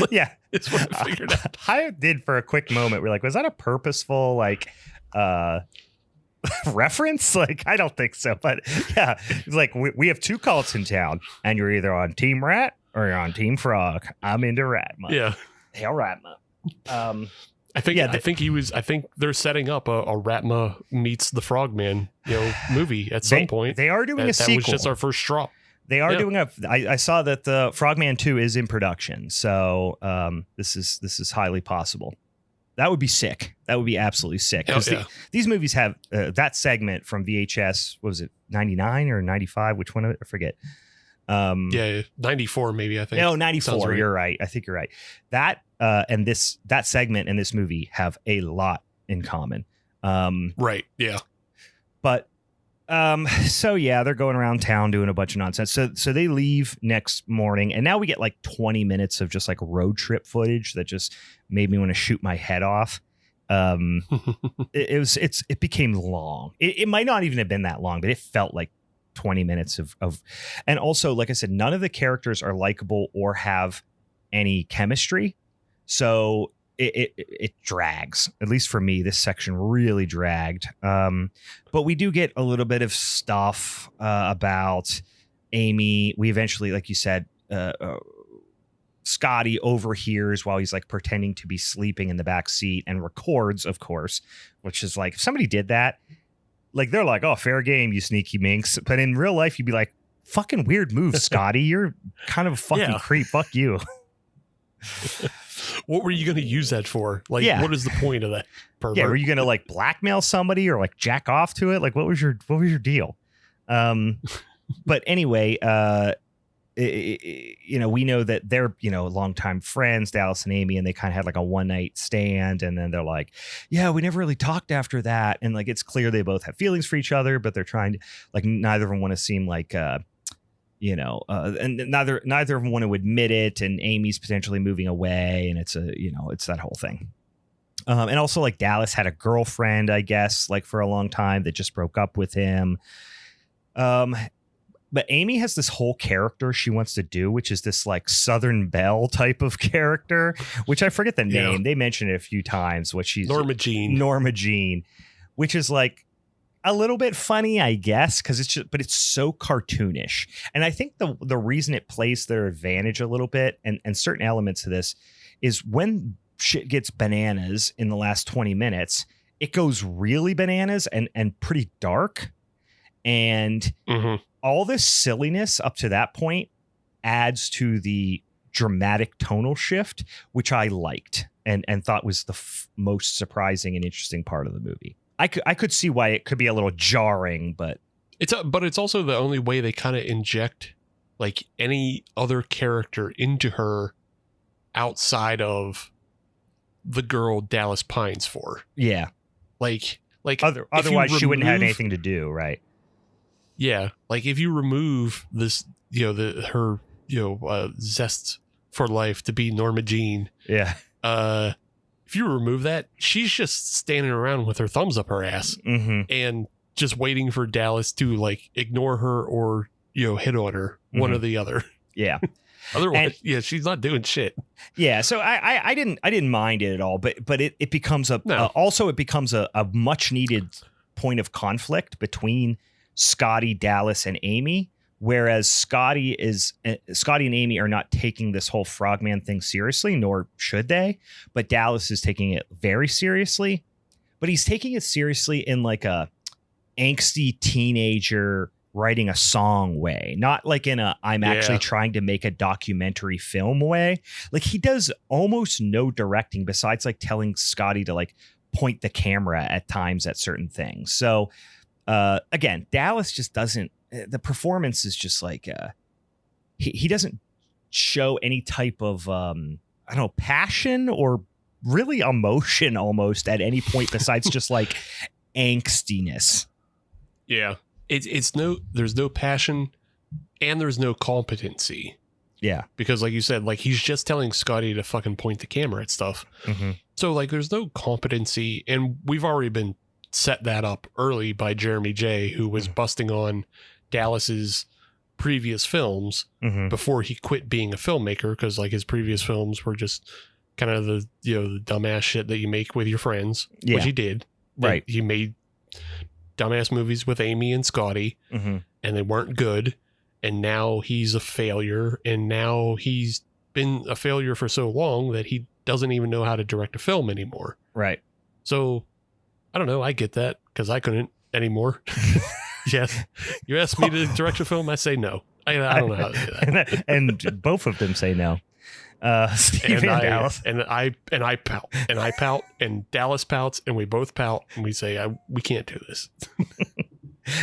Yeah. It's what I figured out. I did for a quick moment. We're like, was that a purposeful, reference? Like, I don't think so, but yeah, it's like we have two cults in town, and you're either on Team Rat or you're on Team Frog. I'm into Ratma. Yeah, hell Ratma. I think they're setting up a Ratma meets the Frogman, movie at some point. They are doing a sequel. That was just our first straw. They are doing I saw that the Frogman 2 is in production, so this is highly possible. That would be sick. That would be absolutely sick. Because these movies have that segment from VHS. What was it, 99 or 95? Which one? I forget. 94 maybe, I think. No, 94. Right. You're right. I think you're right. That and that segment and this movie have a lot in common. Right. Yeah. But so yeah, they're going around town doing a bunch of nonsense. So they leave next morning, and now we get like 20 minutes of just like road trip footage that just made me want to shoot my head off. It became long. It might not even have been that long, but it felt like 20 minutes of, and also, like I said, none of the characters are likable or have any chemistry. So it drags, at least for me. This section really dragged. But we do get a little bit of stuff about Amy. We eventually, like you said, Scotty overhears while he's like pretending to be sleeping in the back seat and records, of course, which is like, if somebody did that, like, they're like, oh, fair game, you sneaky minx. But in real life, you'd be like, fucking weird move, Scotty. You're kind of a fucking creep. Fuck you. What were you going to use that for? Like, what is the point of that? Pervert? Yeah, were you going to like blackmail somebody or like jack off to it? Like, what was your deal? But anyway, we know that they're, longtime friends, Dallas and Amy, and they kind of had like a one night stand. And then they're like, yeah, we never really talked after that. And like, it's clear they both have feelings for each other, but they're trying to, like, neither of them want to seem like, and neither of them want to admit it. And Amy's potentially moving away. And it's it's that whole thing. And also, like, Dallas had a girlfriend, I guess, like for a long time that just broke up with him. But Amy has this whole character she wants to do, which is this like Southern Belle type of character, which I forget the name. Yeah. They mentioned it a few times. What she's Norma Jean, which is like a little bit funny, I guess, because it's so cartoonish. And I think the reason it plays their advantage a little bit, and certain elements of this, is when shit gets bananas in the last 20 minutes, it goes really bananas and pretty dark. And all this silliness up to that point adds to the dramatic tonal shift, which I liked and thought was the most surprising and interesting part of the movie. I could see why it could be a little jarring, but it's also the only way they kind of inject like any other character into her outside of the girl Dallas pines for. Yeah. Like otherwise she wouldn't have anything to do, right? Yeah. Like if you remove this, her zest for life to be Norma Jean. Yeah. If you remove that, she's just standing around with her thumbs up her ass and just waiting for Dallas to like ignore her or, hit on her, one or the other. Yeah. Otherwise, she's not doing shit. Yeah. So I didn't mind it at all, but it becomes it becomes a much needed point of conflict between Scotty, Dallas, and Amy. Whereas Scotty and Amy are not taking this whole Frogman thing seriously, nor should they. But Dallas is taking it very seriously. But he's taking it seriously in like a angsty teenager writing a song way, not like in a I'm actually trying to make a documentary film way. Like he does almost no directing besides like telling Scotty to like point the camera at times at certain things. So again, Dallas just doesn't. The performance is just like he doesn't show any type of passion or really emotion almost at any point besides just like angstiness. Yeah, there's no passion and there's no competency. Yeah, because like you said, like he's just telling Scotty to fucking point the camera at stuff. So like there's no competency, and we've already been set that up early by Jeremy J, who was busting on Dallas's previous films before he quit being a filmmaker, because like his previous films were just kind of the the dumbass shit that you make with your friends, which he did. Right. He made dumbass movies with Amy and Scotty, and they weren't good. And now he's a failure. And now he's been a failure for so long that he doesn't even know how to direct a film anymore. Right. So I don't know. I get that because I couldn't anymore. Yes. You ask me to direct a film, I say no. I don't know how to do that. and both of them say no. Steve and Dallas. And I pout. And I pout. And Dallas pouts. And we both pout. And we say, we can't do this.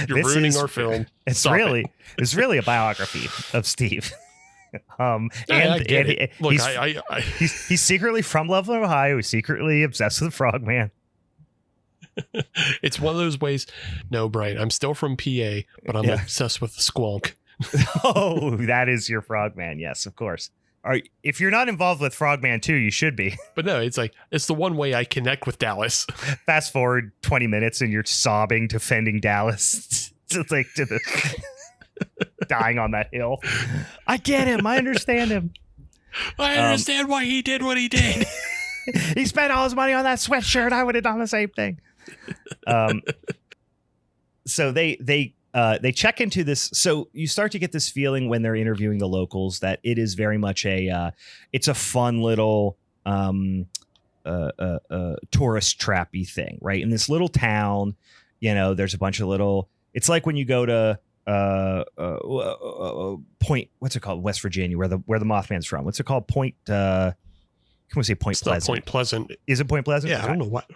You're ruining our film. It's really a biography of Steve. He's secretly from Loveland, Ohio. He's secretly obsessed with Frogman. It's one of those ways. No, Brian, I'm still from PA, but I'm obsessed with the squonk. Oh, that is your Frogman. Yes, of course. If you're not involved with Frogman 2, you should be. But no, it's the one way I connect with Dallas. Fast forward 20 minutes and you're sobbing, defending Dallas to dying on that hill. I get him. I understand him. I understand why he did what he did. He spent all his money on that sweatshirt. I would have done the same thing. So they check into this. So you start to get this feeling when they're interviewing the locals that it is very much it's a fun little tourist trappy thing, right? In this little town, there's a bunch of little. It's like when you go to Point. What's it called? West Virginia, where the Mothman's from. What's it called? Point. Can we say Point Pleasant? Point Pleasant. Is it Point Pleasant? Yeah, I don't know what.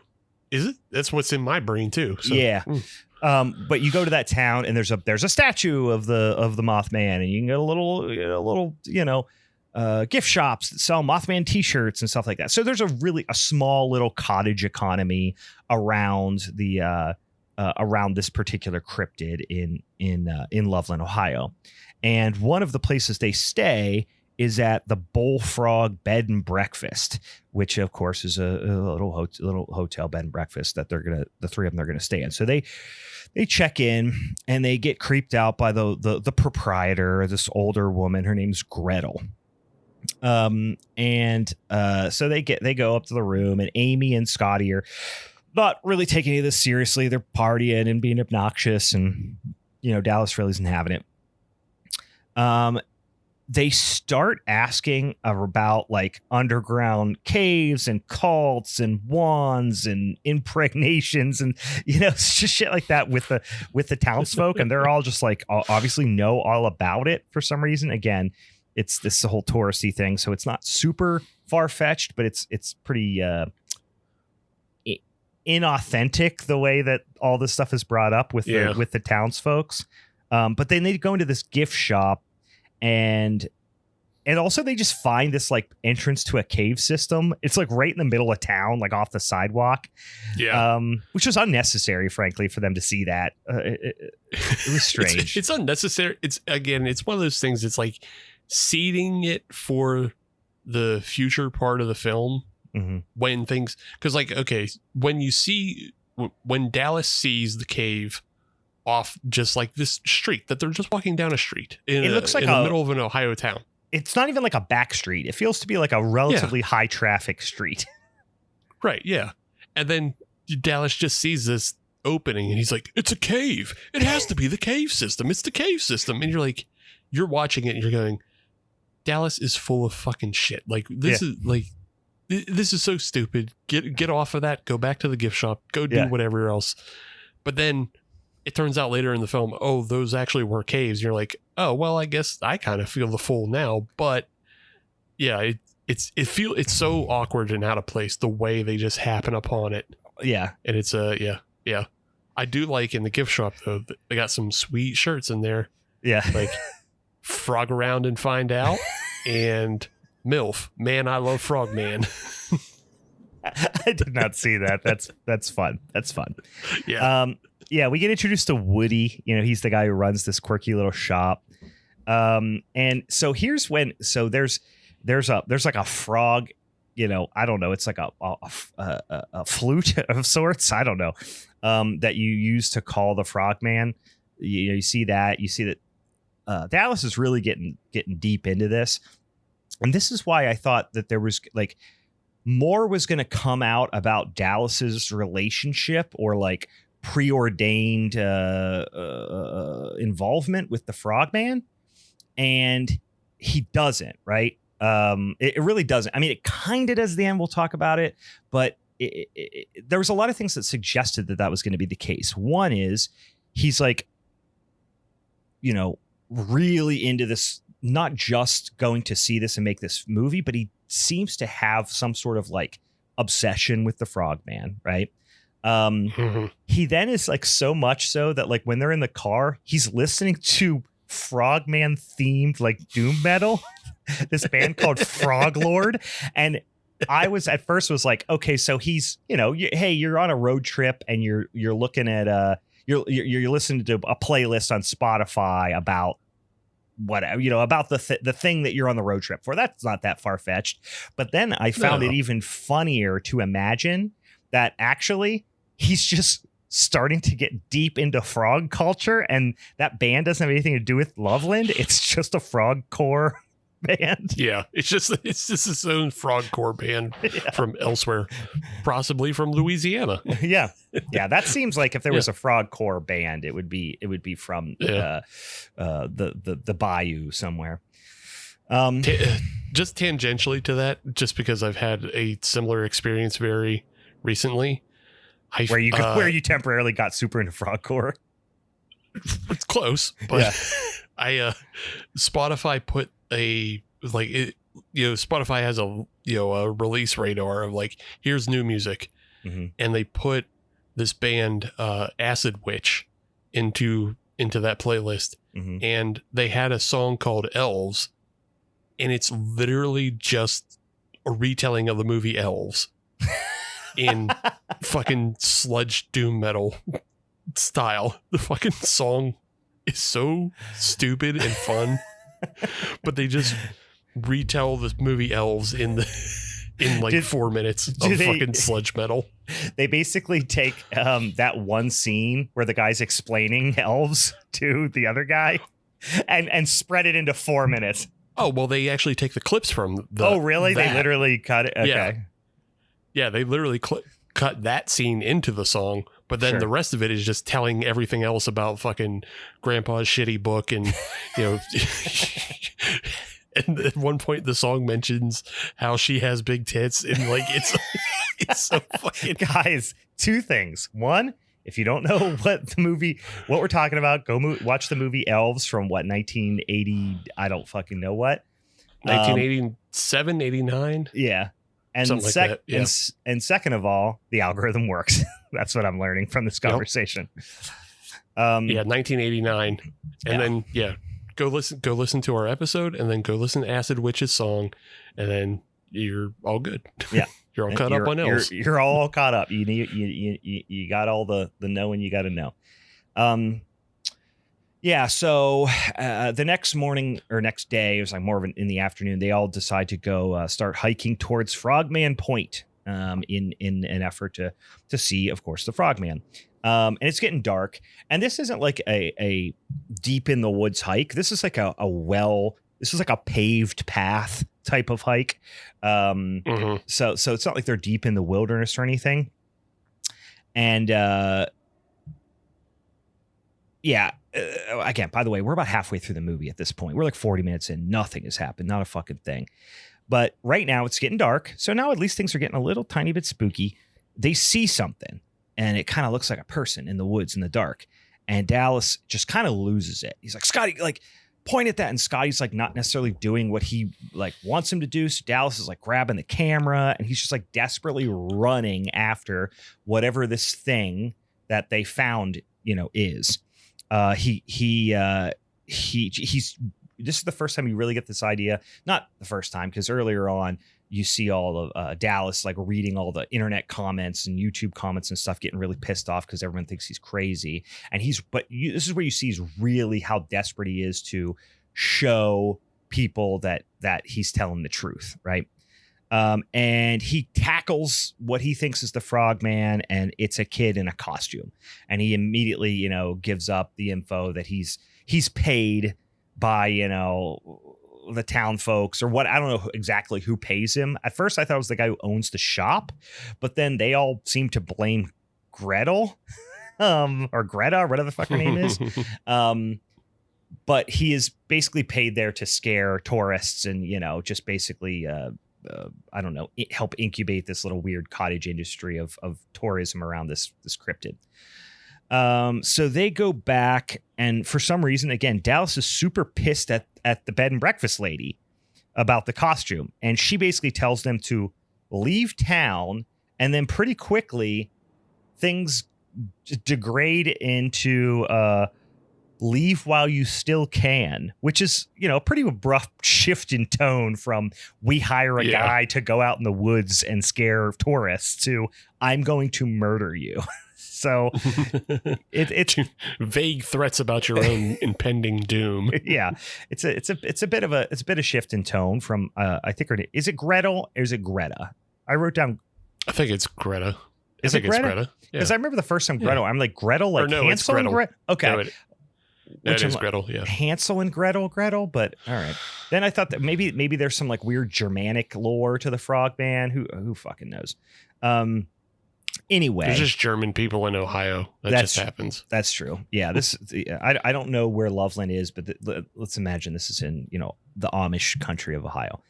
Is it? That's what's in my brain too. So. Yeah. But you go to that town and there's a statue of the Mothman, and you can get a little gift shops that sell Mothman t-shirts and stuff like that. So there's a small little cottage economy around around this particular cryptid in Loveland, Ohio. And one of the places they stay is at the Bullfrog Bed and Breakfast, which of course is a little hotel bed and breakfast that the three of them are gonna stay in. So they check in and they get creeped out by the proprietor, this older woman. Her name's Gretel. So they go up to the room, and Amy and Scotty are not really taking any of this seriously. They're partying and being obnoxious, and Dallas really isn't having it. They start asking about like underground caves and cults and wands and impregnations and it's just shit like that with the townsfolk, and they're all just like obviously know all about it for some reason. Again, it's this whole touristy thing, so it's not super far fetched, but it's pretty inauthentic the way that all this stuff is brought up with the townsfolks. But then they go into this gift shop, and also they just find this like entrance to a cave system. It's like right in the middle of town, like off the sidewalk. Yeah. Which was unnecessary, frankly, for them to see that. It was strange. It's unnecessary. It's one of those things. It's like seeding it for the future part of the film. Mm-hmm. When things, because like, okay, when Dallas sees the cave off just like this street that they're just walking down a street in the middle of an Ohio town. It's not even like a back street. It feels to be like a relatively high traffic street. Right. Yeah. And then Dallas just sees this opening and he's like, it's a cave. It has to be the cave system. It's the cave system. And you're like, you're watching it and you're going, Dallas is full of fucking shit. Like this is like, this is so stupid. Get off of that. Go back to the gift shop. Go do whatever else. But then it turns out later in the film, oh, those actually were caves. You're like, oh, well, I guess I kind of feel the fool now. But yeah, it's so awkward and out of place the way they just happen upon it. Yeah, and it's yeah. I do like in the gift shop though. They got some sweet shirts in there. Yeah, like Frog Around and Find Out and MILF, Man, I Love Frogman. I did not see that. That's fun. That's fun. Yeah. Yeah, we get introduced to Woody. You know, he's the guy who runs this quirky little shop. And so here's when. So there's like a frog. You know, I don't know. It's like a flute of sorts. I don't know. That you use to call the Frogman. You know, you see that. You see that Dallas is really getting deep into this. And this is why I thought that there was like more was going to come out about Dallas's relationship or like preordained involvement with the Frogman. And he doesn't, right? It really doesn't. I mean, it kind of does at the end. We'll talk about it. But there was a lot of things that suggested that was going to be the case. One is he's like, you know, really into this, not just going to see this and make this movie, but he seems to have some sort of like obsession with the Frogman, right? He then is like so much so that like when they're in the car, he's listening to Frogman themed like doom metal, this band called Frog Lord. And I was at first was like, okay, so he's, you know, hey, you're on a road trip and you're looking at you're listening to a playlist on Spotify about whatever, you know, about the thing that you're on the road trip for. That's not that far fetched. But then I found it even funnier to imagine that actually he's just starting to get deep into frog culture, and that band doesn't have anything to do with Loveland. It's just a frog core band. Yeah, it's just its own frog core band from elsewhere, possibly from Louisiana. Yeah, that seems like if there was a frog core band, it would be from the bayou somewhere. Just tangentially to that, just because I've had a similar experience very recently. Where you temporarily got super into frogcore. It's close, but I Spotify put Spotify has a release radar of like, here's new music, and they put this band Acid Witch into that playlist, and they had a song called Elves, and it's literally just a retelling of the movie Elves. In fucking sludge doom metal style. The fucking song is so stupid and fun, but they just retell the movie Elves in 4 minutes of fucking sludge metal. They basically take that one scene where the guy's explaining Elves to the other guy and spread it into 4 minutes. Oh, well, they actually take the clips from the. Oh, really? They literally cut it. Okay. Yeah, they literally cut that scene into the song, but then the rest of it is just telling everything else about fucking Grandpa's shitty book, and you know, and at one point the song mentions how she has big tits, and like it's so fucking. Guys, two things. One, if you don't know what we're talking about, go watch the movie Elves from 1980. I don't fucking know what. 1987, 89. Yeah. something like that. Yeah. And second of all, the algorithm works. That's what I'm learning from this conversation. Yeah, 1989, and then go listen to our episode, and then go listen to Acid Witch's song, and then you're all good. Yeah, you're all caught up on Els. You're all caught up. You got all the knowing you got to know. Yeah, so the next morning or next day, it was like more of in the afternoon, they all decide to go start hiking towards Frogman Point in an effort to see, of course, the Frogman. And it's getting dark. And this isn't like a deep in the woods hike. This is like this is like a paved path type of hike. So it's not like they're deep in the wilderness or anything. And again, by the way, we're about halfway through the movie at this point. We're like 40 minutes in. Nothing has happened. Not a fucking thing. But right now it's getting dark. So now at least things are getting a little tiny bit spooky. They see something, and it kind of looks like a person in the woods in the dark. And Dallas just kind of loses it. He's like, Scotty, like, point at that. And Scotty's like not necessarily doing what he like wants him to do. So Dallas is like grabbing the camera, and he's just like desperately running after whatever this thing that they found, is. He's this is the first time you really get this idea. Not the first time, because earlier on you see all of Dallas like reading all the internet comments and YouTube comments and stuff, getting really pissed off because everyone thinks he's crazy. And this is where you see is really how desperate he is to show people that he's telling the truth, right? And he tackles what he thinks is the Frogman, and it's a kid in a costume. And he immediately, gives up the info that he's paid by, the town folks or what. I don't know exactly who pays him. At first I thought it was the guy who owns the shop, but then they all seem to blame Gretel, or Greta, whatever the fuck her name is. But he is basically paid there to scare tourists and, just basically, I don't know, help incubate this little weird cottage industry of tourism around this cryptid. So they go back, and for some reason, again, Dallas is super pissed at the bed and breakfast lady about the costume. And she basically tells them to leave town, and then pretty quickly things degrade into leave while you still can, which is, a pretty abrupt shift in tone from we hire a guy to go out in the woods and scare tourists to I'm going to murder you. So it's vague threats about your own impending doom. Yeah, it's a bit of shift in tone from I think is it Gretel or is it Greta? I wrote down. I think it's Greta. Is it Greta? Because I remember the first time Gretel. I'm like Gretel, like no, Hansel and Gretel. Okay. No, it is Gretel, yeah. Hansel and Gretel, but all right. Then I thought that maybe there's some like weird Germanic lore to the Frogman. Who fucking knows? Anyway, there's just German people in Ohio. That just happens. That's true. Yeah, I don't know where Loveland is, but let's imagine this is in the Amish country of Ohio.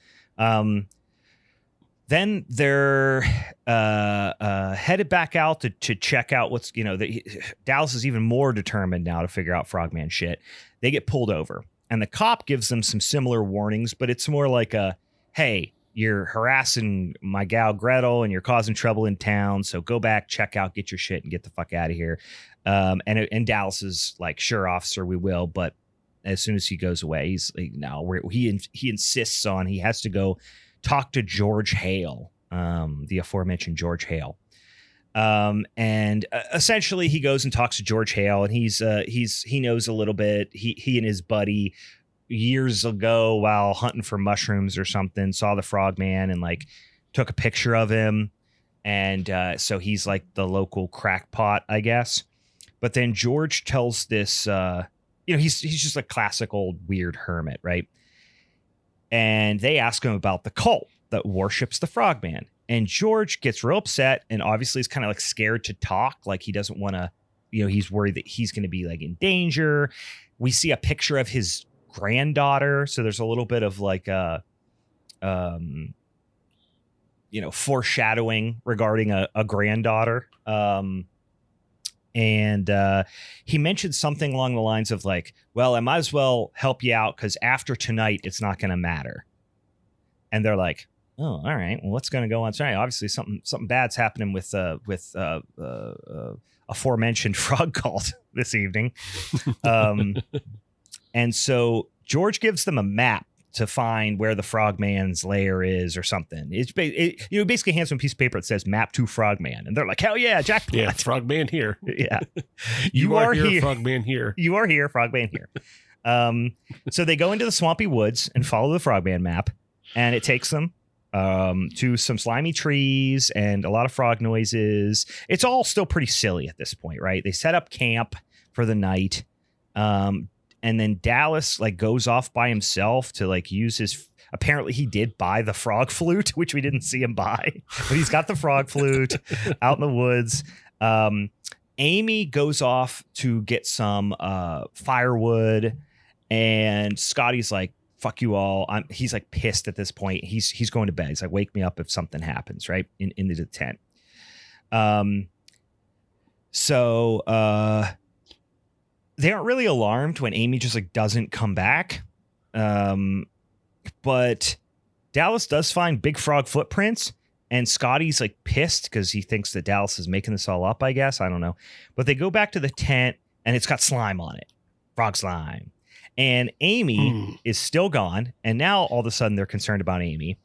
Then they're headed back out to check out what's Dallas is even more determined now to figure out Frogman shit. They get pulled over, and the cop gives them some similar warnings, but it's more like hey, you're harassing my gal Gretel and you're causing trouble in town. So go back, check out, get your shit and get the fuck out of here. And Dallas is like, sure, officer, we will. But as soon as he goes away, he's like, no, he insists on, he has to go talk to George Hale, the aforementioned George Hale. And essentially he goes and talks to George Hale, and he knows a little bit. He and his buddy years ago while hunting for mushrooms or something saw the Frogman and like took a picture of him. And so he's like the local crackpot, I guess. But then George tells this, he's just a classic old weird hermit, right? And they ask him about the cult that worships the Frogman. And George gets real upset and obviously is kind of like scared to talk. Like he doesn't want to, he's worried that he's going to be like in danger. We see a picture of his granddaughter. So there's a little bit of like foreshadowing regarding a granddaughter. And he mentioned something along the lines of like, well, I might as well help you out because after tonight, it's not going to matter. And they're like, Oh, all right. Well, what's going to go on tonight? Obviously, something bad's happening with aforementioned frog cult this evening. And so George gives them a map to find where the Frogman's lair is or something. Basically hands them a piece of paper that says map to Frogman. And they're like, hell yeah, jackpot. Yeah, Frogman here. Yeah. you are here, Frogman here. You are here, Frogman here. So they go into the swampy woods and follow the Frogman map. And it takes them to some slimy trees and a lot of frog noises. It's all still pretty silly at this point, right? They set up camp for the night. And then Dallas like goes off by himself to like use his. Apparently he did buy the frog flute, which we didn't see him buy, but he's got the frog flute out in the woods. Amy goes off to get some firewood, and Scotty's like, "Fuck you all." He's like pissed at this point. He's going to bed. He's like, "Wake me up if something happens." Right into the tent. They aren't really alarmed when Amy just like doesn't come back. But Dallas does find big frog footprints, and Scotty's like pissed because he thinks that Dallas is making this all up, I guess. I don't know. But they go back to the tent and it's got slime on it. Frog slime. And Amy is still gone. And now all of a sudden they're concerned about Amy.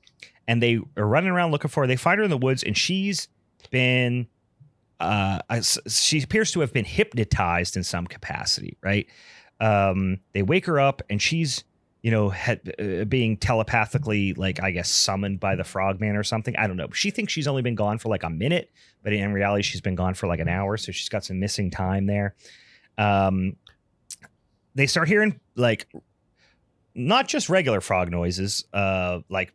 And they are running around looking for her. They find her in the woods, and she's been she appears to have been hypnotized in some capacity, right? They wake her up, and she's, being telepathically, like, I guess, summoned by the Frogman or something. I don't know. She thinks she's only been gone for like a minute, but in reality, she's been gone for like an hour. So she's got some missing time there. They start hearing like not just regular frog noises, like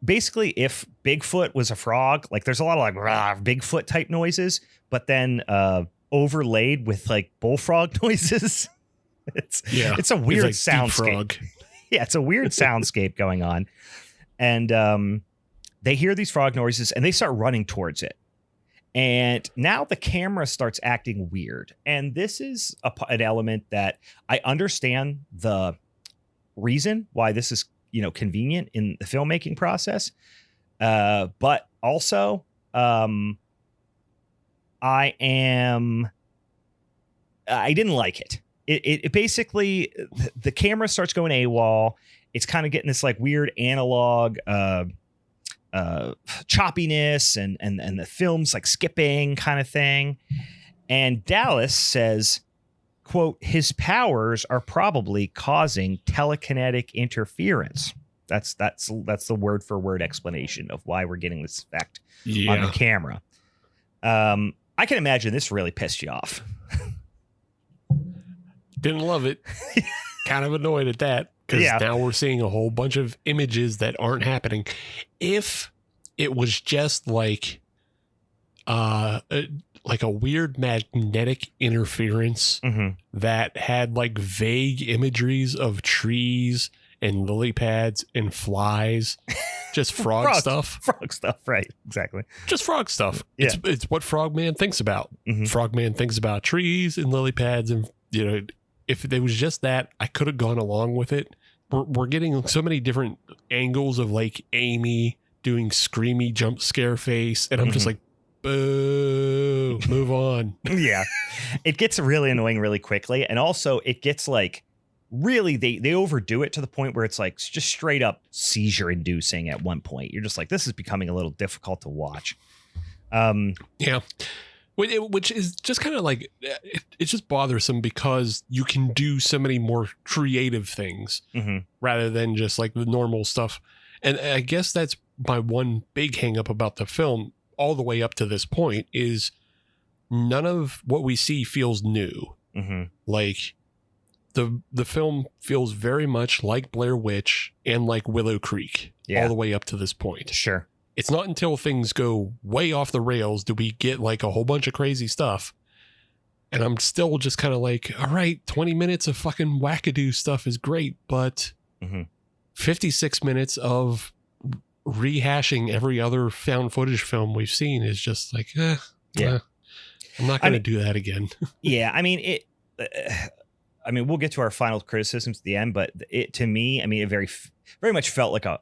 basically if Bigfoot was a frog, like there's a lot of like rah, Bigfoot type noises, but then overlaid with like bullfrog noises. It's a weird like soundscape. Yeah, it's a weird soundscape going on. And they hear these frog noises and they start running towards it. And now the camera starts acting weird. And this is an element that I understand the reason why this is, convenient in the filmmaking process. But also, I didn't like it. It basically, the camera starts going AWOL. It's kind of getting this like weird analog choppiness and the film's like skipping kind of thing. And Dallas says, quote, his powers are probably causing telekinetic interference. That's the word for word explanation of why we're getting this effect on the camera. I can imagine this really pissed you off. Didn't love it. Kind of annoyed at that, because now we're seeing a whole bunch of images that aren't happening. If it was just like a weird magnetic interference that had like vague imageries of trees and lily pads and flies, just frog stuff. Frog stuff, right? Exactly. Just frog stuff. Yeah. It's what Frogman thinks about. Frogman thinks about trees and lily pads, and if it was just that, I could have gone along with it. We're getting so many different angles of like Amy doing screamy jump scare face, and I'm just like, boo, move on. Yeah. It gets really annoying really quickly. And also it gets like really, they overdo it to the point where it's like just straight up seizure inducing at one point. You're just like, this is becoming a little difficult to watch. Yeah. Which is just kind of like, it's just bothersome because you can do so many more creative things rather than just like the normal stuff. And I guess that's my one big hang up about the film all the way up to this point is none of what we see feels new. Like the film feels very much like Blair Witch and like Willow Creek all the way up to this point. Sure. It's not until things go way off the rails do we get like a whole bunch of crazy stuff. And I'm still just kind of like, all right, 20 minutes of fucking wackadoo stuff is great, but 56 minutes of rehashing every other found footage film we've seen is just like, I'm not going to do that again. Yeah. I mean, we'll get to our final criticisms at the end, but it, to me, I mean, it very much felt like a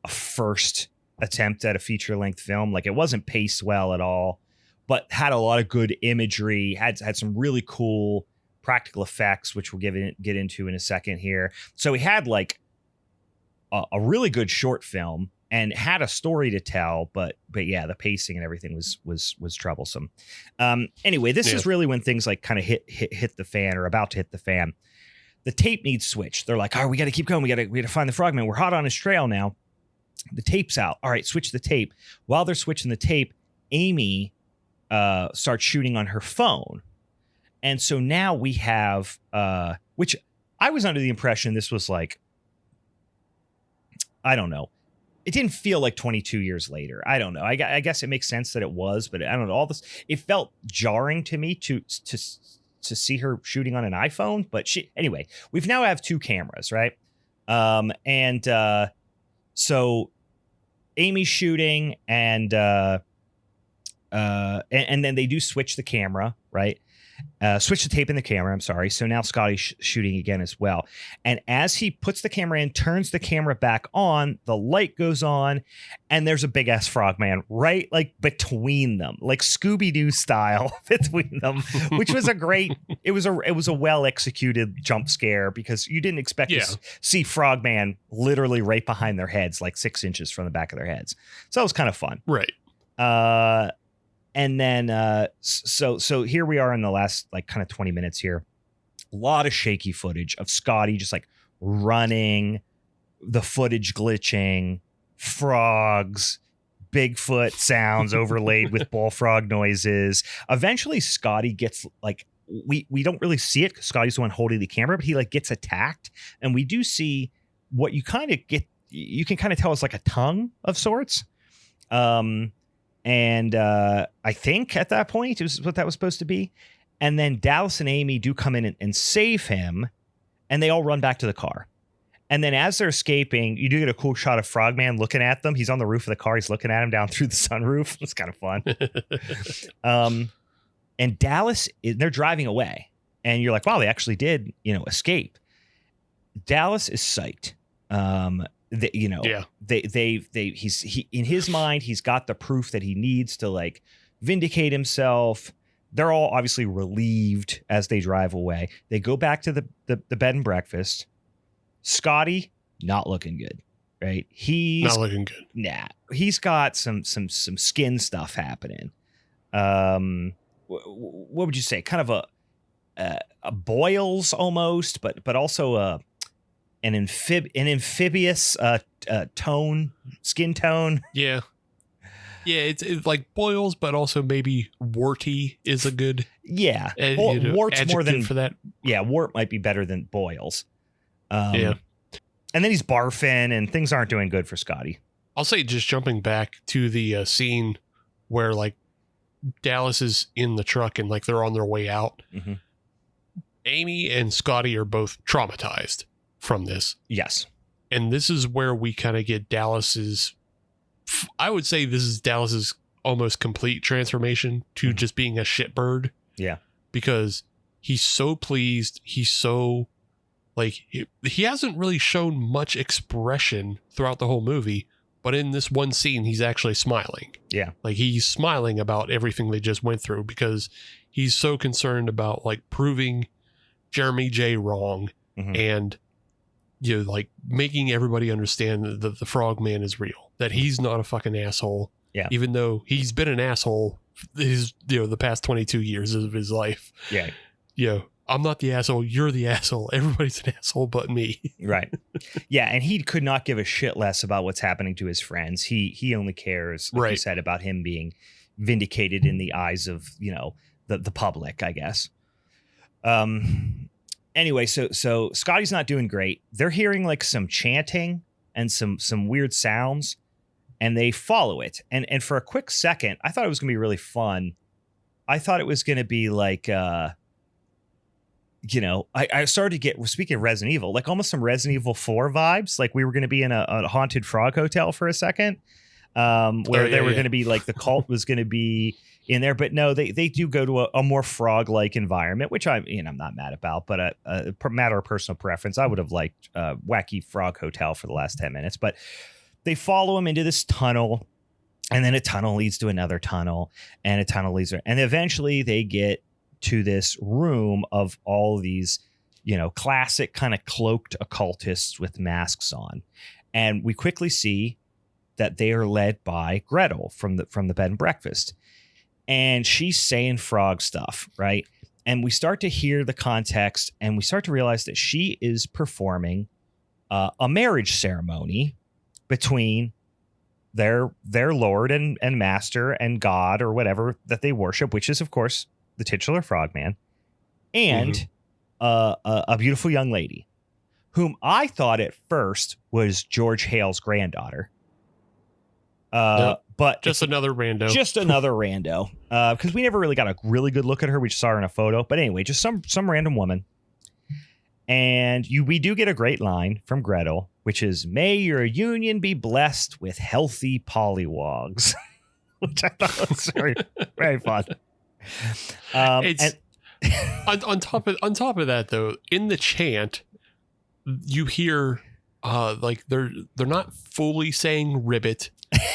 first attempt at a feature-length film. Like, it wasn't paced well at all, but had a lot of good imagery, had some really cool practical effects, which we'll get into in a second here. So he had like a really good short film and had a story to tell, but yeah, the pacing and everything was troublesome. Anyway, this is really when things like kind of hit the fan, or about to hit the fan. The tape needs switched. They're like, all right, we got to keep going. We got to find the Frogman. We're hot on his trail now. The tape's out. All right, switch the tape. While they're switching the tape, Amy starts shooting on her phone. And so now we have, which I was under the impression this was like, I don't know. It didn't feel like 22 years later. I don't know. I guess it makes sense that it was, but I don't know. All this, it felt jarring to me to see her shooting on an iPhone. But anyway, we've now have two cameras, right? So Amy's shooting, and then they do switch the camera, right? Switch the tape in the camera. I'm sorry. So now Scotty's shooting again as well. And as he puts the camera in, turns the camera back on, the light goes on, and there's a big ass Frogman right like between them, like Scooby-Doo style between them, which was it was a well executed jump scare, because you didn't expect to see Frogman literally right behind their heads, like 6 inches from the back of their heads. So that was kind of fun. Right. And then, so here we are in the last like kind of 20 minutes here. A lot of shaky footage of Scotty just like running, the footage glitching, frogs, Bigfoot sounds overlaid with bullfrog noises. Eventually, Scotty gets like, we don't really see it because Scotty's the one holding the camera, but he like gets attacked. And we do see what you kind of get, you can kind of tell it's like a tongue of sorts. And I think at that point, it was what that was supposed to be. And then Dallas and Amy do come in and save him, and they all run back to the car. And then as they're escaping, you do get a cool shot of Frogman looking at them. He's on the roof of the car. He's looking at him down through the sunroof. It's kind of fun. And Dallas, they're driving away. And you're like, wow, they actually did, escape. Dallas is psyched. He's in his mind, he's got the proof that he needs to like vindicate himself. They're all obviously relieved as they drive away. They go back to the bed and breakfast. Scotty, not looking good, right? He's not looking good. Nah, he's got some skin stuff happening. What would you say? Kind of a boils almost, but also an amphibious skin tone. Yeah. It's like boils, but also maybe warty is a good wart's more than for that. Yeah, wart might be better than boils. And then he's barfing, and things aren't doing good for Scotty. I'll say, just jumping back to the scene where like Dallas is in the truck and like they're on their way out. Mm-hmm. Amy and Scotty are both traumatized from this. Yes. And this is where we kind of get Dallas's, I would say this is Dallas's almost complete transformation to just being a shitbird. Yeah. Because he's so pleased. He's so like, he hasn't really shown much expression throughout the whole movie, but in this one scene, he's actually smiling. Yeah. Like he's smiling about everything they just went through because he's so concerned about like proving Jeremy J wrong and, like making everybody understand that the Frogman is real, that he's not a fucking asshole. Yeah. Even though he's been an asshole the past 22 years of his life. Yeah. I'm not the asshole. You're the asshole. Everybody's an asshole but me. Right. Yeah. And he could not give a shit less about what's happening to his friends. He only cares, like you said, about him being vindicated in the eyes of, the public, I guess. Anyway, so Scotty's not doing great. They're hearing like some chanting and some weird sounds, and they follow it. And for a quick second, I thought it was going to be really fun. I thought it was going to be like, I started to get, speaking of Resident Evil, like almost some Resident Evil 4 vibes. Like we were going to be in a haunted frog hotel for a second, where they were going to be like the cult was going to be in there, but no, they do go to a more frog-like environment, which I'm not mad about, but a matter of personal preference. I would have liked Wacky Frog Hotel for the last 10 minutes, but they follow him into this tunnel, and then a tunnel leads to another tunnel, and a tunnel leads to, and eventually they get to this room of all these, classic kind of cloaked occultists with masks on. And we quickly see that they are led by Gretel from the bed and breakfast. And she's saying frog stuff, right? And we start to hear the context, and we start to realize that she is performing a marriage ceremony between their Lord and master and God or whatever that they worship, which is, of course, the titular Frogman, and a beautiful young lady whom I thought at first was George Hale's granddaughter. Nope. But just another rando. Just another rando. Because we never really got a really good look at her. We just saw her in a photo. But anyway, just some random woman. And we do get a great line from Gretel, which is, "May your union be blessed with healthy pollywogs," which I thought was very, very fun. On top of that, though, in the chant, you hear like they're not fully saying ribbit,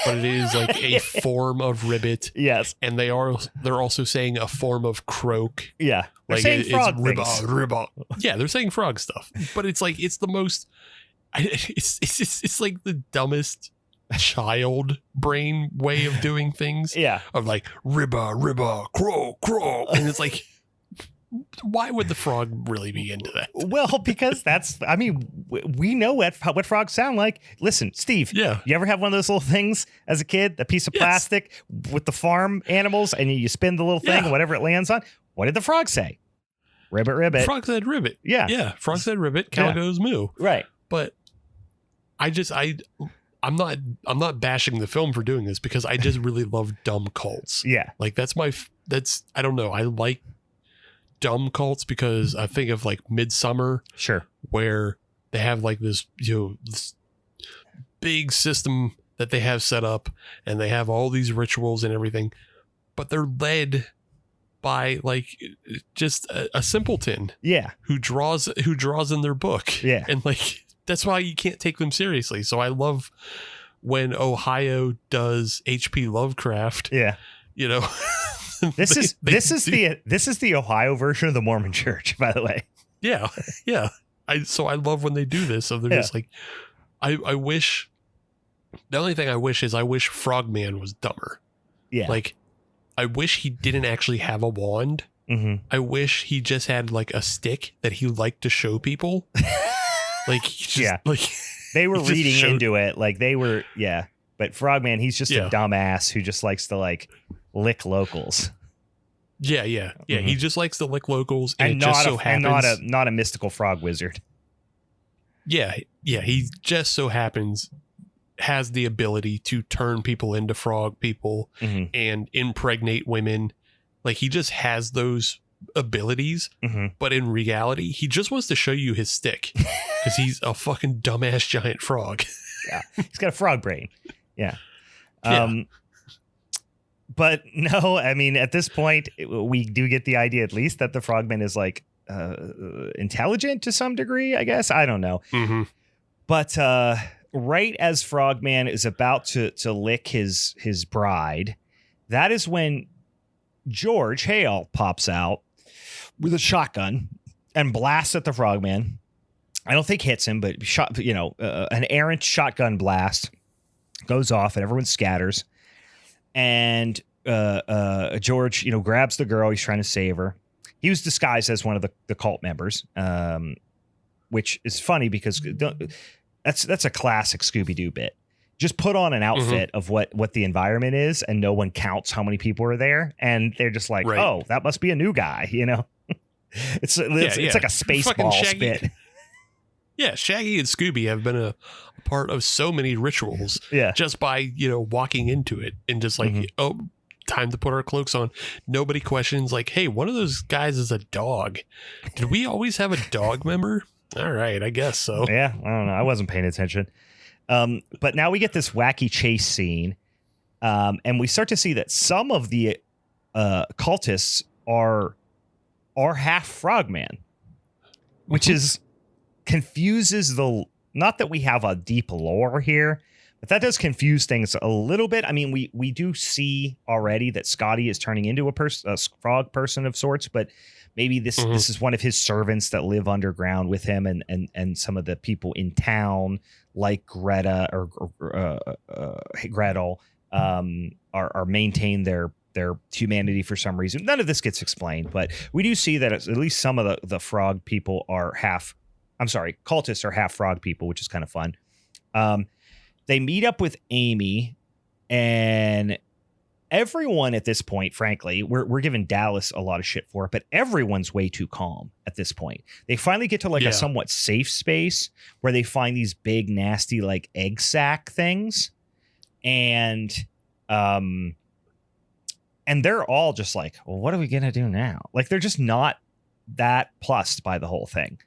but it is like a form of ribbit. Yes, and they're also saying a form of croak. Yeah, they're like saying frog it's ribba. Yeah, they're saying frog stuff, but it's like it's the most. It's like the dumbest child brain way of doing things. Yeah, of like ribba, croak, and it's like. Why would the frog really be into that? Well, because we know what frogs sound like. Listen, Steve, yeah. You ever have one of those little things as a kid, a piece of plastic with the farm animals, and you spin the little thing and whatever it lands on? What did the frog say? Ribbit, ribbit. Frog said ribbit. Yeah. Yeah. Frog said ribbit. Cow goes moo. Right. But I'm not bashing the film for doing this because I just really love dumb cults. Yeah. Like I don't know. I like dumb cults because I think of like Midsummer, sure, where they have like this this big system that they have set up, and they have all these rituals and everything, but they're led by like just a simpleton, who draws in their book, and like that's why you can't take them seriously. So I love when Ohio does H.P. Lovecraft, This is the Ohio version of the Mormon Church, by the way. Yeah. So I love when they do this. So they're just like, I wish. The only thing I wish is Frogman was dumber. Yeah. Like, I wish he didn't actually have a wand. Mm-hmm. I wish he just had like a stick that he liked to show people. Like, they were reading into it. Like they were, But Frogman, he's just a dumbass who just likes to like lick locals. Yeah. Mm-hmm. He just likes to lick locals, and not a mystical frog wizard. Yeah. He just so happens has the ability to turn people into frog people and impregnate women. Like he just has those abilities, but in reality, he just wants to show you his stick because he's a fucking dumbass giant frog. Yeah, he's got a frog brain. Yeah. But no, I mean, at this point, we do get the idea, at least, that the Frogman is like intelligent to some degree, I guess. I don't know. Mm-hmm. But right as Frogman is about to lick his bride, that is when George Hale pops out with a shotgun and blasts at the Frogman. I don't think hits him, but an errant shotgun blast goes off and everyone scatters. And George, grabs the girl. He's trying to save her. He was disguised as one of the cult members, which is funny because that's a classic Scooby-Doo bit. Just put on an outfit of what the environment is, and no one counts how many people are there, and they're just like, oh, that must be a new guy, It's like a Spaceballs bit. Yeah, Shaggy and Scooby have been a part of so many rituals just by, walking into it and just like, oh, time to put our cloaks on. Nobody questions like, hey, one of those guys is a dog. Did we always have a dog member? All right, I guess so. Yeah, I don't know. I wasn't paying attention. But now we get this wacky chase scene, and we start to see that some of the cultists are half Frogman, which is confuses not that we have a deep lore here, But that does confuse things a little bit. I mean, we do see already that Scotty is turning into a frog person of sorts, but maybe this is one of his servants that live underground with him, and some of the people in town, like Greta or Gretel, are maintain their humanity for some reason. None of this gets explained, but we do see that at least some of the frog people are cultists are half frog people, which is kind of fun. They meet up with Amy, and everyone at this point, frankly, we're giving Dallas a lot of shit for it, but everyone's way too calm at this point. They finally get to like a somewhat safe space where they find these big, nasty, like egg sack things. And they're all just like, well, what are we going to do now? Like, they're just not that plussed by the whole thing.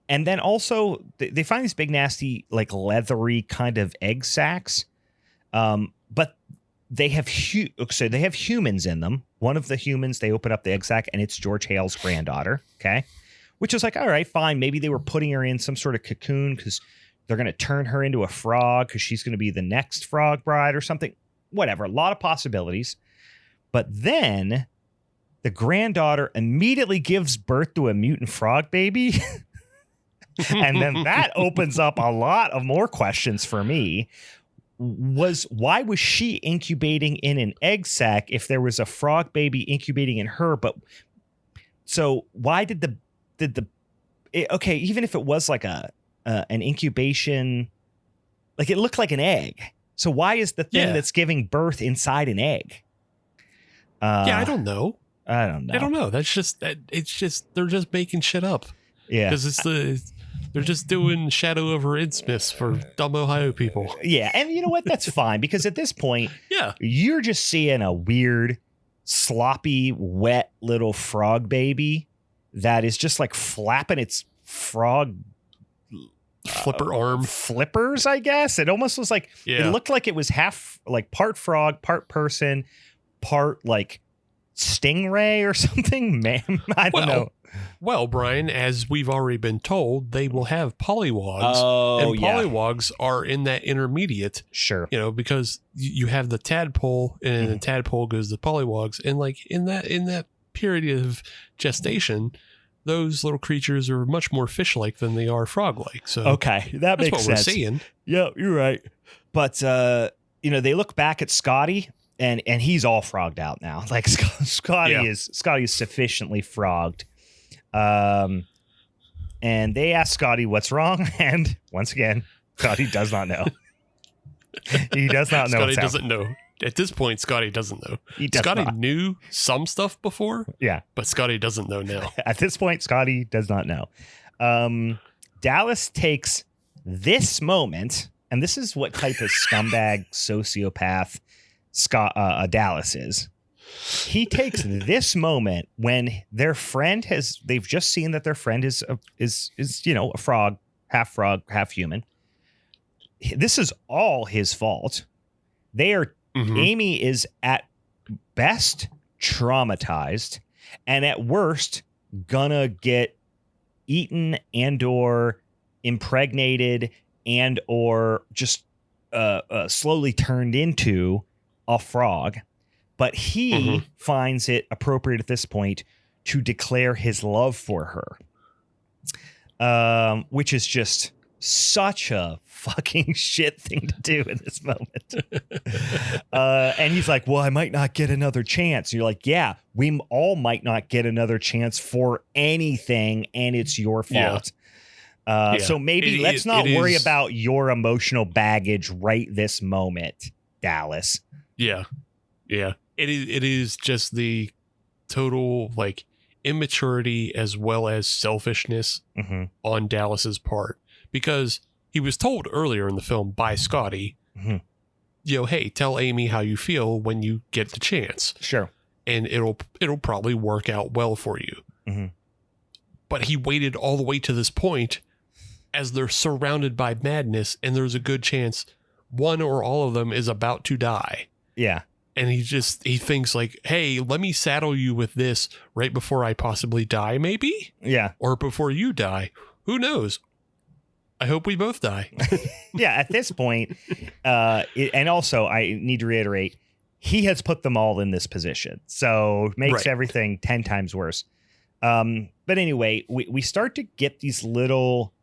And then also they find these big, nasty, like leathery kind of egg sacs. But they have they have humans in them. One of the humans, they open up the egg sac, and it's George Hale's granddaughter. Okay. Which is like, all right, fine. Maybe they were putting her in some sort of cocoon because they're going to turn her into a frog because she's going to be the next frog bride or something. Whatever. A lot of possibilities. But then the granddaughter immediately gives birth to a mutant frog baby. And then that opens up a lot of more questions for me. Why was she incubating in an egg sac if there was a frog baby incubating in her? But so why did even if it was like an incubation, like it looked like an egg. So why is the thing that's giving birth inside an egg? I don't know. I don't know. That's just, they're just making shit up. Yeah. Because they're just doing Shadow over Innsmouths for dumb Ohio people. Yeah. And you know what? That's fine. Because at this point, you're just seeing a weird, sloppy, wet little frog baby that is just like flapping its frog flipper arm flippers, I guess. It almost was like, it looked like it was half like part frog, part person, part like stingray or something. Man, I don't know. Well, Brian, as we've already been told, they will have polywogs, and polywogs are in that intermediate. Sure. Because you have the tadpole, and the tadpole goes to polywogs, and like in that period of gestation, those little creatures are much more fish-like than they are frog-like. So okay, that makes sense. That's what we're seeing. Yeah, you're right. But they look back at Scotty, and he's all frogged out now. Like Scotty is sufficiently frogged. And they ask Scotty what's wrong, and once again, Scotty does not know. He does not know. Scotty doesn't know. At this point, Scotty doesn't know. Scotty knew some stuff before, but Scotty doesn't know now. At this point, Scotty does not know. Dallas takes this moment, and this is what type of scumbag sociopath Dallas is. He takes this moment when their friend they've just seen that their friend is a frog, half human. This is all his fault. Amy is at best traumatized, and at worst gonna get eaten and or impregnated and or just slowly turned into a frog. But he finds it appropriate at this point to declare his love for her, which is just such a fucking shit thing to do in this moment. And he's like, well, I might not get another chance. And you're like, yeah, we all might not get another chance for anything, and it's your fault. So maybe let's not worry about your emotional baggage right this moment, Dallas. Yeah. It is just the total like immaturity as well as selfishness on Dallas's part, because he was told earlier in the film by Scotty, hey, tell Amy how you feel when you get the chance. Sure. And it'll probably work out well for you. But he waited all the way to this point as they're surrounded by madness, and there's a good chance one or all of them is about to die. Yeah. And he thinks like, hey, let me saddle you with this right before I possibly die, maybe? Yeah. Or before you die. Who knows? I hope we both die. Yeah, at this point, and also I need to reiterate, he has put them all in this position, so it makes everything 10 times worse. But anyway, we start to get these little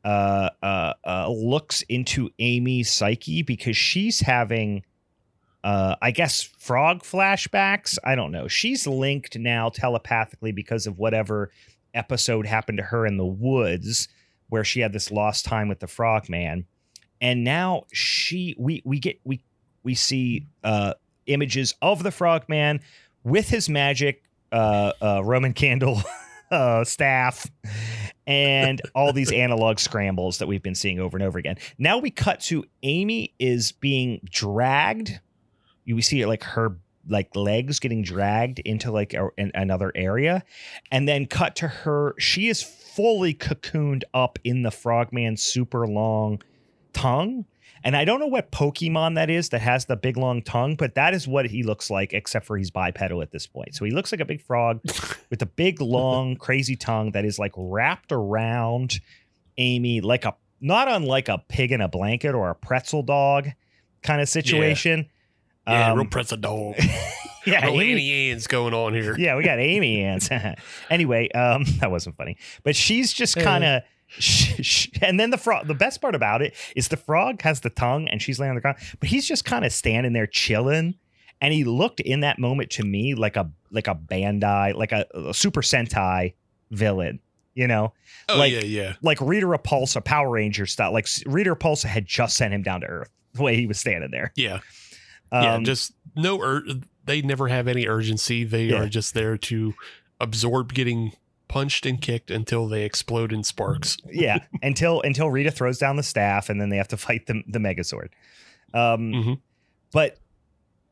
looks into Amy's psyche because she's having, I guess, frog flashbacks. I don't know. She's linked now telepathically because of whatever episode happened to her in the woods, where she had this lost time with the Frogman, and now we see images of the Frogman with his magic Roman candle staff and all these analog scrambles that we've been seeing over and over again. Now we cut to Amy is being dragged. We see like her legs getting dragged into like another area, and then cut to her. She is fully cocooned up in the Frogman's super long tongue. And I don't know what Pokemon that is that has the big long tongue, but that is what he looks like, except for he's bipedal at this point. So he looks like a big frog with a big, long, crazy tongue that is like wrapped around Amy, like not unlike a pig in a blanket or a pretzel dog kind of situation. Yeah, real pretzel dog. Yeah, no Amy ants going on here. Yeah, we got Amy ants. Anyway, that wasn't funny, but she's just kind of. And then the best part about it is the frog has the tongue and she's laying on the ground, but he's just kind of standing there chilling. And he looked in that moment to me like a Bandai, like a Super Sentai villain, you know? Oh, like, yeah. Like Rita Repulsa, Power Ranger style. Like Rita Repulsa had just sent him down to Earth the way he was standing there. Yeah. Just no, they never have any urgency. They are just there to absorb getting punched and kicked until they explode in sparks. Yeah, until Rita throws down the staff and then they have to fight the Megazord. But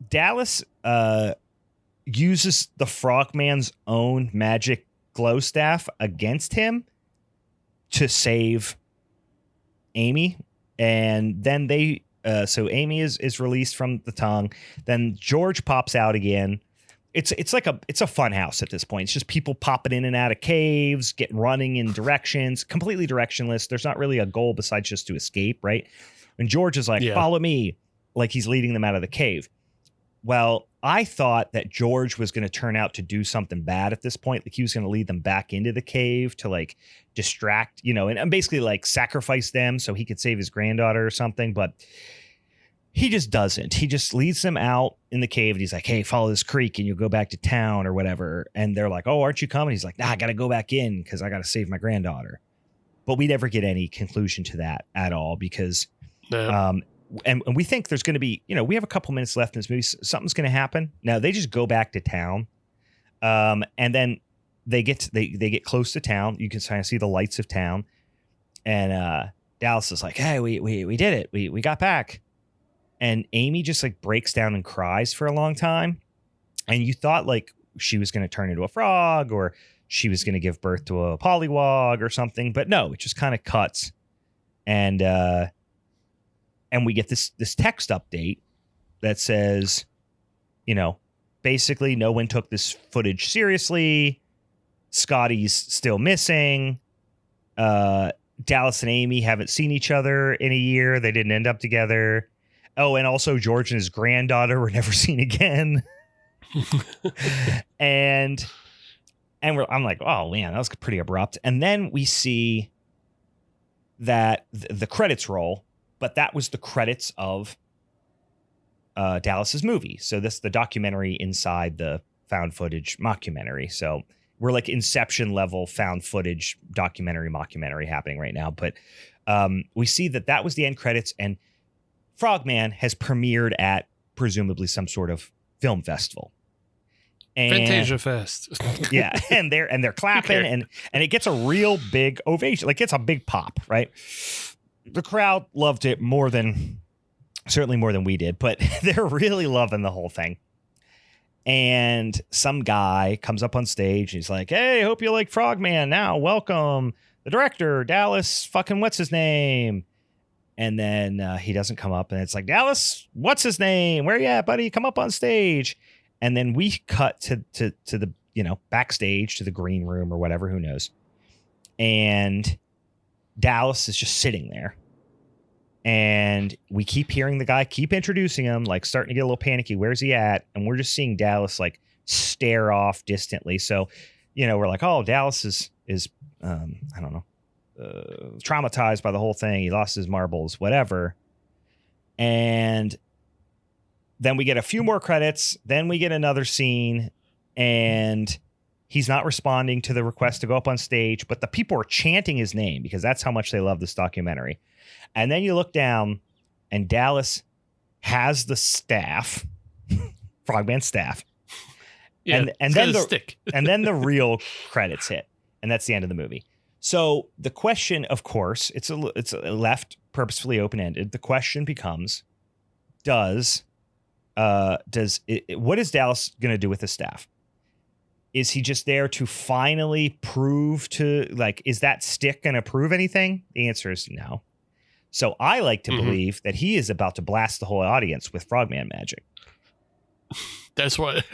Dallas uses the Frogman's own magic glow staff against him to save Amy, and then so Amy is released from the tongue. Then George pops out again. It's like a fun house at this point. It's just people popping in and out of caves, running in directions, completely directionless. There's not really a goal besides just to escape, right? And George is like, follow me, like he's leading them out of the cave. Well, I thought that George was going to turn out to do something bad at this point. Like he was going to lead them back into the cave to like distract, and basically like sacrifice them so he could save his granddaughter or something. But he just doesn't. He just leads them out in the cave and he's like, hey, follow this creek and you'll go back to town or whatever. And they're like, oh, aren't you coming? He's like, nah, I got to go back in because I got to save my granddaughter. But we never get any conclusion to that at all because and we think there's going to be, we have a couple minutes left in this movie. Something's going to happen. Now they just go back to town. And then they get close to town. You can kind of see the lights of town. And Dallas is like, hey, we did it. We got back. And Amy just like breaks down and cries for a long time. And you thought like she was going to turn into a frog or she was going to give birth to a pollywog or something. But no, it just kind of cuts. And we get this text update that says, basically no one took this footage seriously. Scotty's still missing. Dallas and Amy haven't seen each other in a year. They didn't end up together. Oh, and also George and his granddaughter were never seen again. and I'm like, oh man, that was pretty abrupt. And then we see that the credits roll, but that was the credits of Dallas's movie. So this the documentary inside the found footage mockumentary. So we're like Inception level found footage documentary mockumentary happening right now. But we see that was the end credits, and Frogman has premiered at presumably some sort of film festival. And, Fantasia Fest. Yeah, and they're clapping and it gets a real big ovation. Like it's a big pop, right? The crowd loved it certainly more than we did, but they're really loving the whole thing. And some guy comes up on stage and he's like, hey, hope you like Frogman. Now, welcome the director, Dallas fucking what's his name? And then he doesn't come up and it's like, Dallas, what's his name? Where you at, buddy? Come up on stage. And then we cut to the, backstage to the green room or whatever, who knows. And Dallas is just sitting there. And we keep hearing the guy keep introducing him, like starting to get a little panicky. Where's he at? And we're just seeing Dallas like stare off distantly. So, we're like, oh, Dallas is I don't know, traumatized by the whole thing. He lost his marbles, whatever. And then we get a few more credits. Then we get another scene, and he's not responding to the request to go up on stage, but the people are chanting his name because that's how much they love this documentary. And then you look down, and Dallas has the staff, Frogman staff. Yeah, and then the real credits hit, and that's the end of the movie. So the question, of course, it's left purposefully open-ended. The question becomes, what is Dallas going to do with the staff? Is he just there to finally prove to, like, is that stick going to prove anything? The answer is no. So I like to believe that he is about to blast the whole audience with Frogman magic. That's what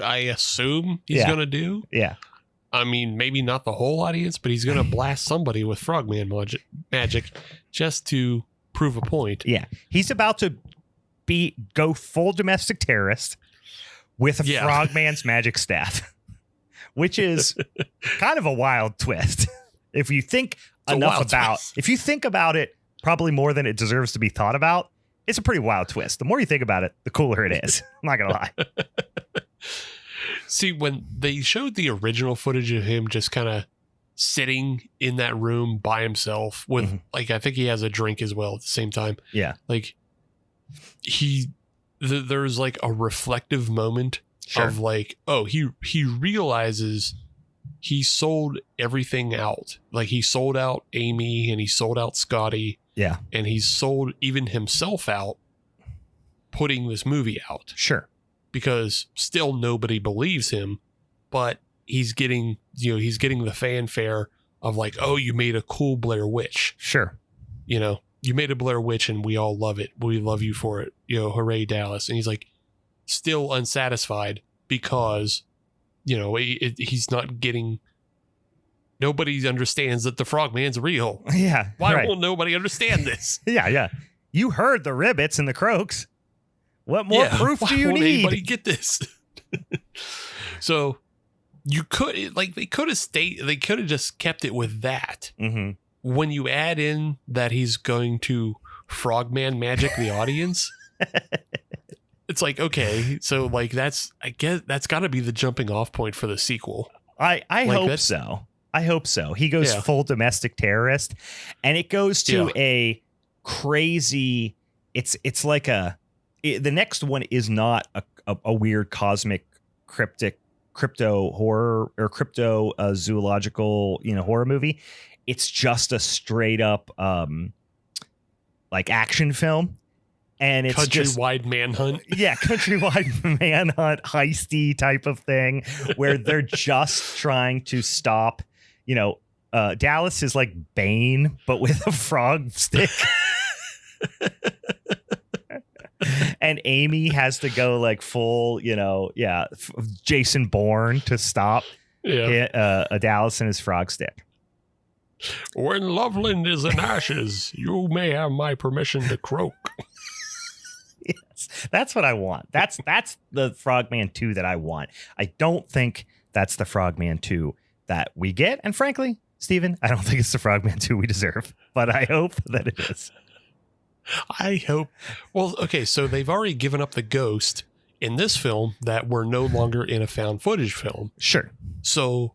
I assume he's going to do. Yeah. I mean, maybe not the whole audience, but he's going to blast somebody with Frogman magic just to prove a point. Yeah. He's about to go full domestic terrorist with a Frogman's magic staff, which is kind of a wild twist. If you think if you think about it, probably more than it deserves to be thought about, it's a pretty wild twist. The more you think about it, the cooler it is. I'm not going to lie. See, when they showed the original footage of him just kind of sitting in that room by himself with, like, I think he has a drink as well at the same time. Yeah. Like, there's like a reflective moment of like, oh, he realizes he sold everything out. Like, he sold out Amy and he sold out Scotty. Yeah. And he's sold even himself out putting this movie out. Sure. Because still nobody believes him, but he's getting the fanfare of like, oh, you made a cool Blair Witch. Sure. You made a Blair Witch and we all love it. We love you for it. Hooray, Dallas. And he's like still unsatisfied because, he's not getting, nobody understands that the Frogman's real. Yeah. Why won't nobody understand this? Yeah. You heard the ribbits and the croaks. What more proof do you need? Why won't anybody get this? So they could have just kept it with that. Mm-hmm. When you add in that he's going to Frogman magic the audience, it's like, okay, so like I guess that's got to be the jumping off point for the sequel. I hope so. I hope so. He goes full domestic terrorist, and it goes to a crazy. It's like the next one is not a weird cosmic crypto horror or crypto zoological horror movie. It's just a straight up like action film, and it's countrywide manhunt. Yeah, countrywide manhunt, heisty type of thing where they're just trying to stop. Dallas is like Bane, but with a frog stick. And Amy has to go like full, Jason Bourne to stop a Dallas and his frog stick. When Loveland is in ashes, you may have my permission to croak. Yes, that's what I want. That's the Frogman 2 that I want. I don't think that's the Frogman 2 that we get. And frankly, Steven, I don't think it's the Frogman 2 we deserve, but I hope that it is. I hope. Well, okay, so they've already given up the ghost in this film that we're no longer in a found footage film. Sure. So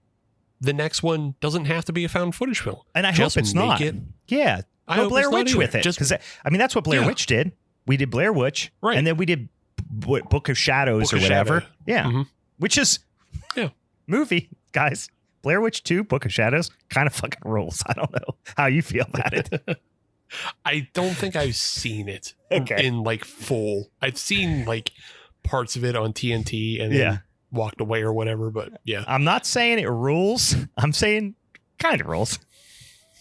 the next one doesn't have to be a found footage film. And I hope it's not. Yeah. Go Blair Witch with it. Because that's what Blair Witch did. We did Blair Witch. Right. And then we did Book of Shadows or whatever. Yeah. Mm-hmm. Which is movie, guys. Blair Witch 2, Book of Shadows, kind of fucking rules. I don't know how you feel about it. I don't think I've seen it in like full. I've seen like parts of it on TNT and then walked away or whatever. But yeah, I'm not saying it rules. I'm saying kind of rules.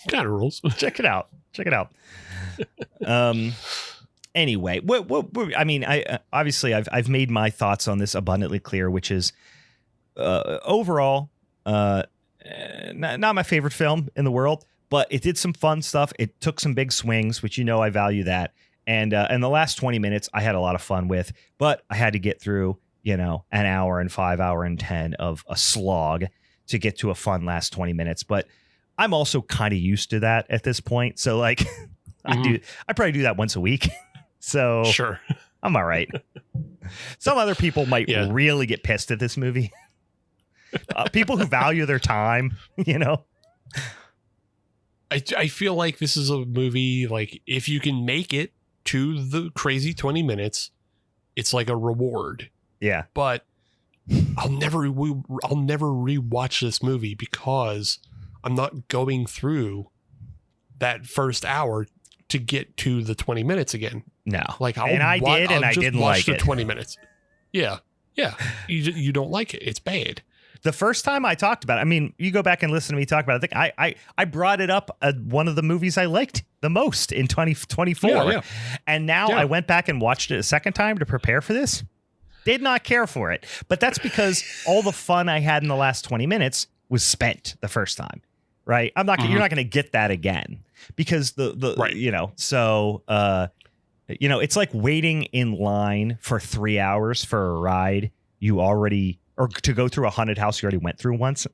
Kind of rules. Check it out. Anyway, I mean, obviously I've made my thoughts on this abundantly clear, which is overall not my favorite film in the world. but it did some fun stuff. It took some big swings, which I value that. And the last 20 minutes I had a lot of fun with, but I had to get through, an hour and 5 hour and 10 of a slog to get to a fun last 20 minutes. But I'm also kind of used to that at this point. So like I probably do that once a week. So sure, I'm all right. Some other people might really get pissed at this movie. People who value their time, I feel like this is a movie, like, if you can make it to the crazy 20 minutes, it's like a reward. Yeah. But I'll never rewatch this movie because I'm not going through that first hour to get to the 20 minutes again. No. Like, I didn't like the it. 20 minutes. Yeah. Yeah. You don't like it. It's bad. The first time I talked about it, I mean, you go back and listen to me talk about it. I think I brought it up one of the movies I liked the most in 2024. Yeah. And now I went back and watched it a second time to prepare for this. Did not care for it. But that's because all the fun I had in the last 20 minutes was spent the first time. Right. You're not going to get that again because it's like waiting in line for 3 hours for a ride or to go through a haunted house you already went through once,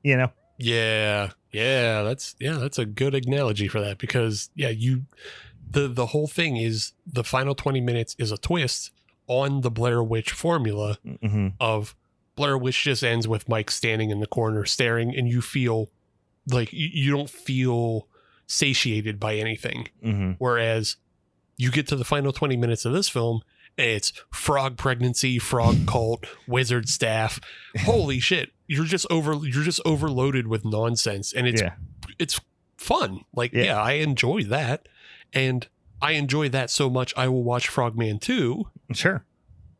Yeah. That's a good analogy for that because the whole thing is the final 20 minutes is a twist on the Blair Witch formula of Blair Witch just ends with Mike standing in the corner staring, and you feel like you don't feel satiated by anything. Whereas you get to the final 20 minutes of this film, it's frog pregnancy, frog cult, wizard staff. Holy shit. You're just overloaded with nonsense. And it's fun. Like, I enjoy that. And I enjoy that so much I will watch Frogman 2. Sure.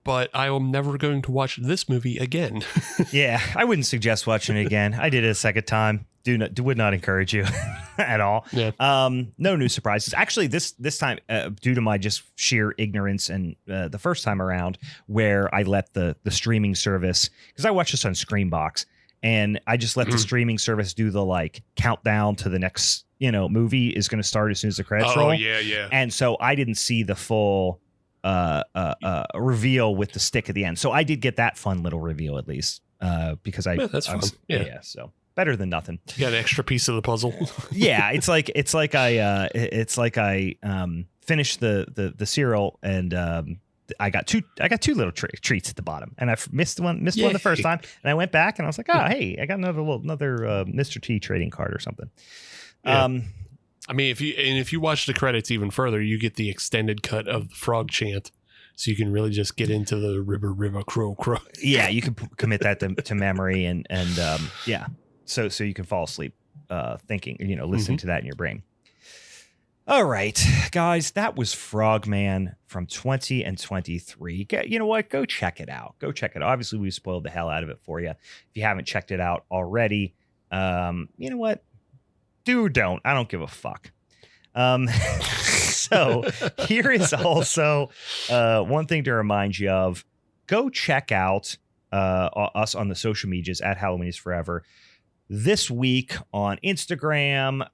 But I am never going to watch this movie again. Yeah, I wouldn't suggest watching it again. I did it a second time. Would not encourage you at all. Yeah. No new surprises. Actually, this time, due to my just sheer ignorance and the first time around, where I let the streaming service, because I watched this on Screambox, and I just let the streaming service do the like countdown to the next movie is going to start as soon as the credits roll. Yeah. And so I didn't see the full reveal with the stick at the end. So I did get that fun little reveal at least because that's fun. Yeah. So better than nothing. You got an extra piece of the puzzle. Yeah, it's like I finished the cereal and I got two little treats at the bottom, and I missed one the first time, and I went back and I was like, oh hey, I got another Mr. T trading card or something. Yeah. I mean, if you watch the credits even further, you get the extended cut of the frog chant, so you can really just get into the river crow. Yeah, you can commit that to memory and so you can fall asleep thinking, listening to that in your brain. All right, guys, that was Frogman from 20 and 23. You know what? Go check it out. Obviously, we spoiled the hell out of it for you. If you haven't checked it out already, you know what? Do or don't. I don't give a fuck. So here is also one thing to remind you of. Go check out us on the social medias at Halloween is Forever this week on Instagram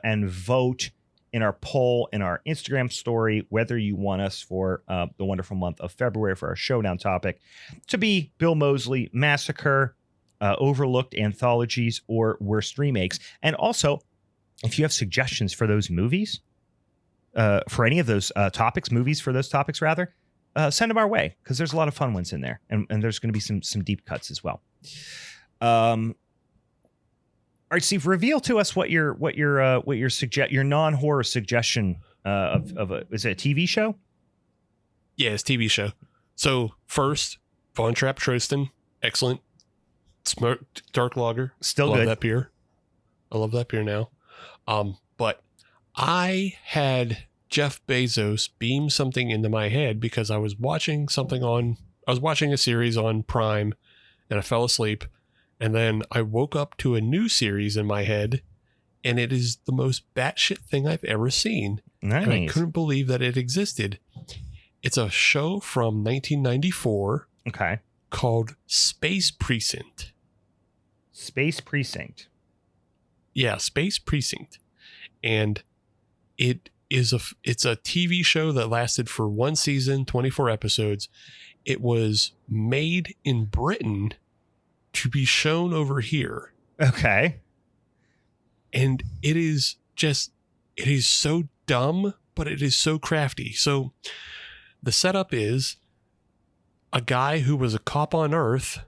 and vote in our poll in our Instagram story whether you want us for the wonderful month of February for our showdown topic to be Bill Moseley Massacre, Overlooked Anthologies, or Worst Remakes. And also, if you have suggestions for those movies, for any of those movies for those topics, rather, send them our way because there's a lot of fun ones in there, and there's going to be some deep cuts as well. All right, Steve, reveal to us what your non-horror suggestion is it a TV show? Yeah, it's a TV show. So first, Von Trapp Troston, excellent. Smoked dark lager, still love good. That beer. I love that beer now. But I had Jeff Bezos beam something into my head because I was watching a series on Prime and I fell asleep. And then I woke up to a new series in my head, and it is the most batshit thing I've ever seen. Nice. And I couldn't believe that it existed. It's a show from 1994. Okay. Called Space Precinct. Space Precinct. Yeah, Space Precinct. and it's a TV show that lasted for one season, 24 episodes. It was made in Britain to be shown over here. Okay. And it is so dumb, but it is so crafty. So the setup is a guy who was a cop on Earth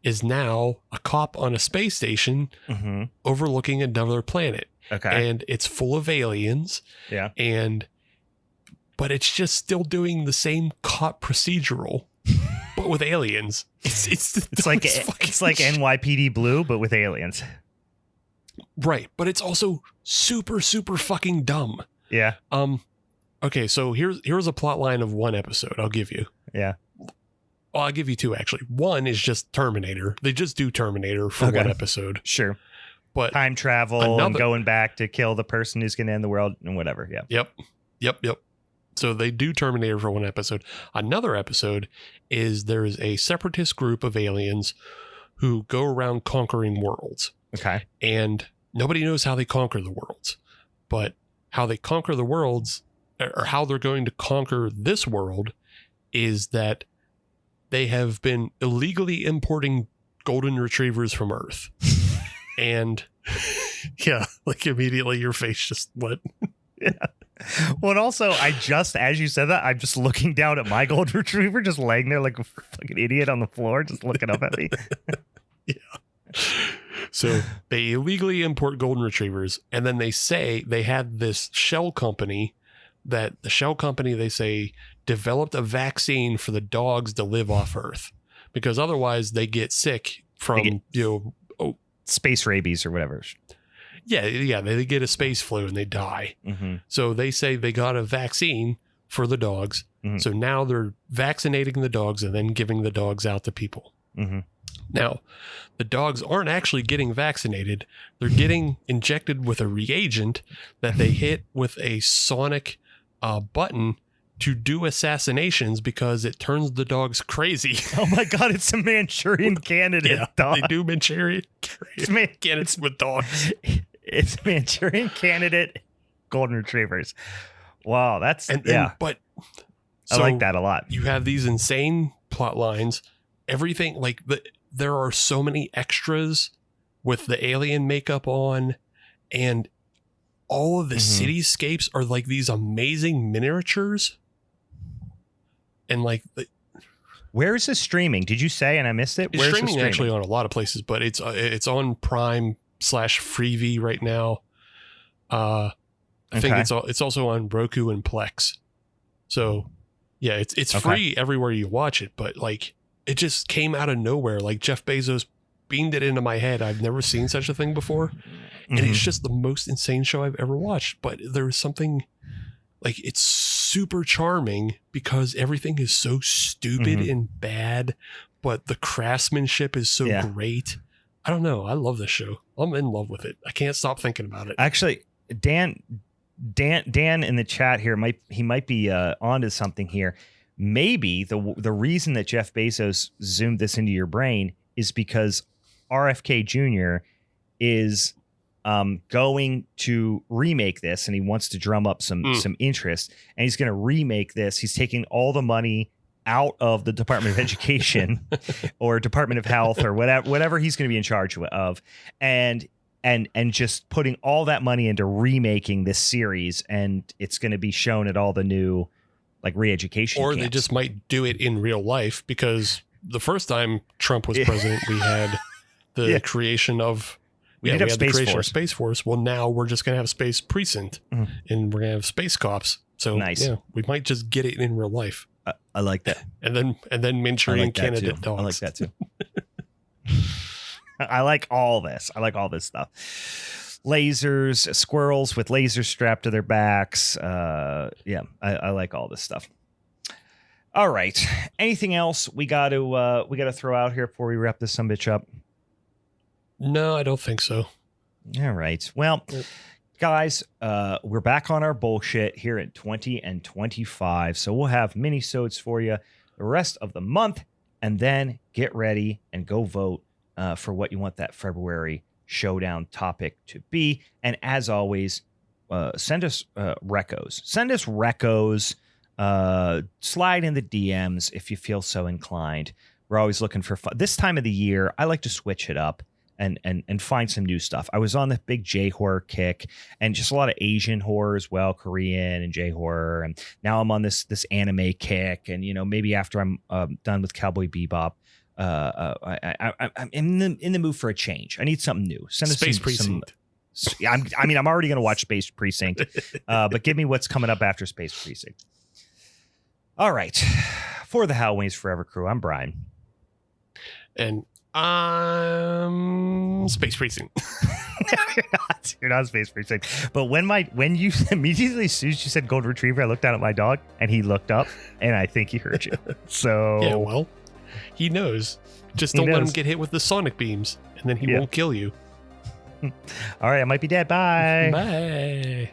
is now a cop on a space station overlooking another planet. Okay. And it's full of aliens. Yeah. But it's just still doing the same cop procedural, but with aliens. It's like NYPD Blue, but with aliens. Right. But it's also super, super fucking dumb. Yeah. Okay, so here's a plot line of one episode I'll give you. Yeah. Well, I'll give you two, actually. One is just Terminator. They just do Terminator for one episode. Sure. But time travel and going back to kill the person who's going to end the world and whatever. Yeah. Yep. So they do Terminator for one episode. Another episode is there's a separatist group of aliens who go around conquering worlds. Okay. And nobody knows how they conquer the worlds. But how they conquer the worlds, or how they're going to conquer this world, is that they have been illegally importing golden retrievers from Earth. And yeah, like immediately your face just went. Yeah. Well, and also, as you said that, I'm just looking down at my golden retriever, just laying there like a fucking idiot on the floor, just looking up at me. Yeah. So they illegally import golden retrievers, and then they say they had this shell company they say developed a vaccine for the dogs to live off Earth, because otherwise they get sick from space rabies or whatever. Yeah, they get a space flu and they die. Mm-hmm. So they say they got a vaccine for the dogs. Mm-hmm. So now they're vaccinating the dogs and then giving the dogs out to people. Mm-hmm. Now, the dogs aren't actually getting vaccinated. They're getting injected with a reagent that they hit with a sonic button to do assassinations because it turns the dogs crazy. Oh my God, it's a Manchurian candidate dog. They do Manchurian candidates with dogs. It's Manchurian candidate golden retrievers. Wow, but I like that a lot. You have these insane plot lines. Everything there are so many extras with the alien makeup on, and all of the cityscapes are like these amazing miniatures. And where is this streaming? Did you say? And I missed it. It's streaming actually on a lot of places, but it's on Prime /Freevee right now. I think it's also on Roku and Plex. So yeah, it's free everywhere you watch it, but it just came out of nowhere. Like Jeff Bezos beamed it into my head. I've never seen such a thing before. And it's just the most insane show I've ever watched. But there's something it's super charming because everything is so stupid and bad, but the craftsmanship is so great. I don't know. I love this show. I'm in love with it. I can't stop thinking about it. Actually, Dan in the chat here might be onto something here. Maybe the reason that Jeff Bezos zoomed this into your brain is because RFK Jr. is going to remake this, and he wants to drum up some interest, and he's going to remake this. He's taking all the money out of the Department of Education or Department of Health or whatever he's going to be in charge of, and just putting all that money into remaking this series, and it's going to be shown at all the new re-education or camps. They just might do it in real life, because the first time Trump was president, we had the creation of we had the creation of Space Force. Well, now we're just going to have Space Precinct, and we're going to have space cops. So nice. Yeah, we might just get it in real life. I like that. And then Manchurian candidate dogs. I like that too. I like all this. I like all this stuff. Lasers, squirrels with lasers strapped to their backs. I like all this stuff. All right. Anything else we got to throw out here before we wrap this sumbitch up? No, I don't think so. All right. Well, guys, we're back on our bullshit here at 20 and 25. So we'll have minisodes for you the rest of the month, and then get ready and go vote for what you want that February Showdown topic to be. And as always, send us recos. Send us recos. Slide in the DMs if you feel so inclined. We're always looking for fun. This time of the year, I like to switch it up and find some new stuff. I was on the big J horror kick and just a lot of Asian horror as well, Korean and J horror. And now I'm on this anime kick. And, you know, maybe after I'm done with Cowboy Bebop, I'm in the mood for a change. I need something new. Send us Space Precinct. I'm already going to watch Space Precinct, but give me what's coming up after Space Precinct. All right. For the Halloween's Forever crew, I'm Brian. And Space Precinct. You're not Space Precinct. But when you immediately, as soon as you said Golden Retriever, I looked down at my dog and he looked up and I think he heard you. So yeah, well, he knows. Just don't let him get hit with the sonic beams and then he won't kill you. All right, I might be dead. Bye. Bye.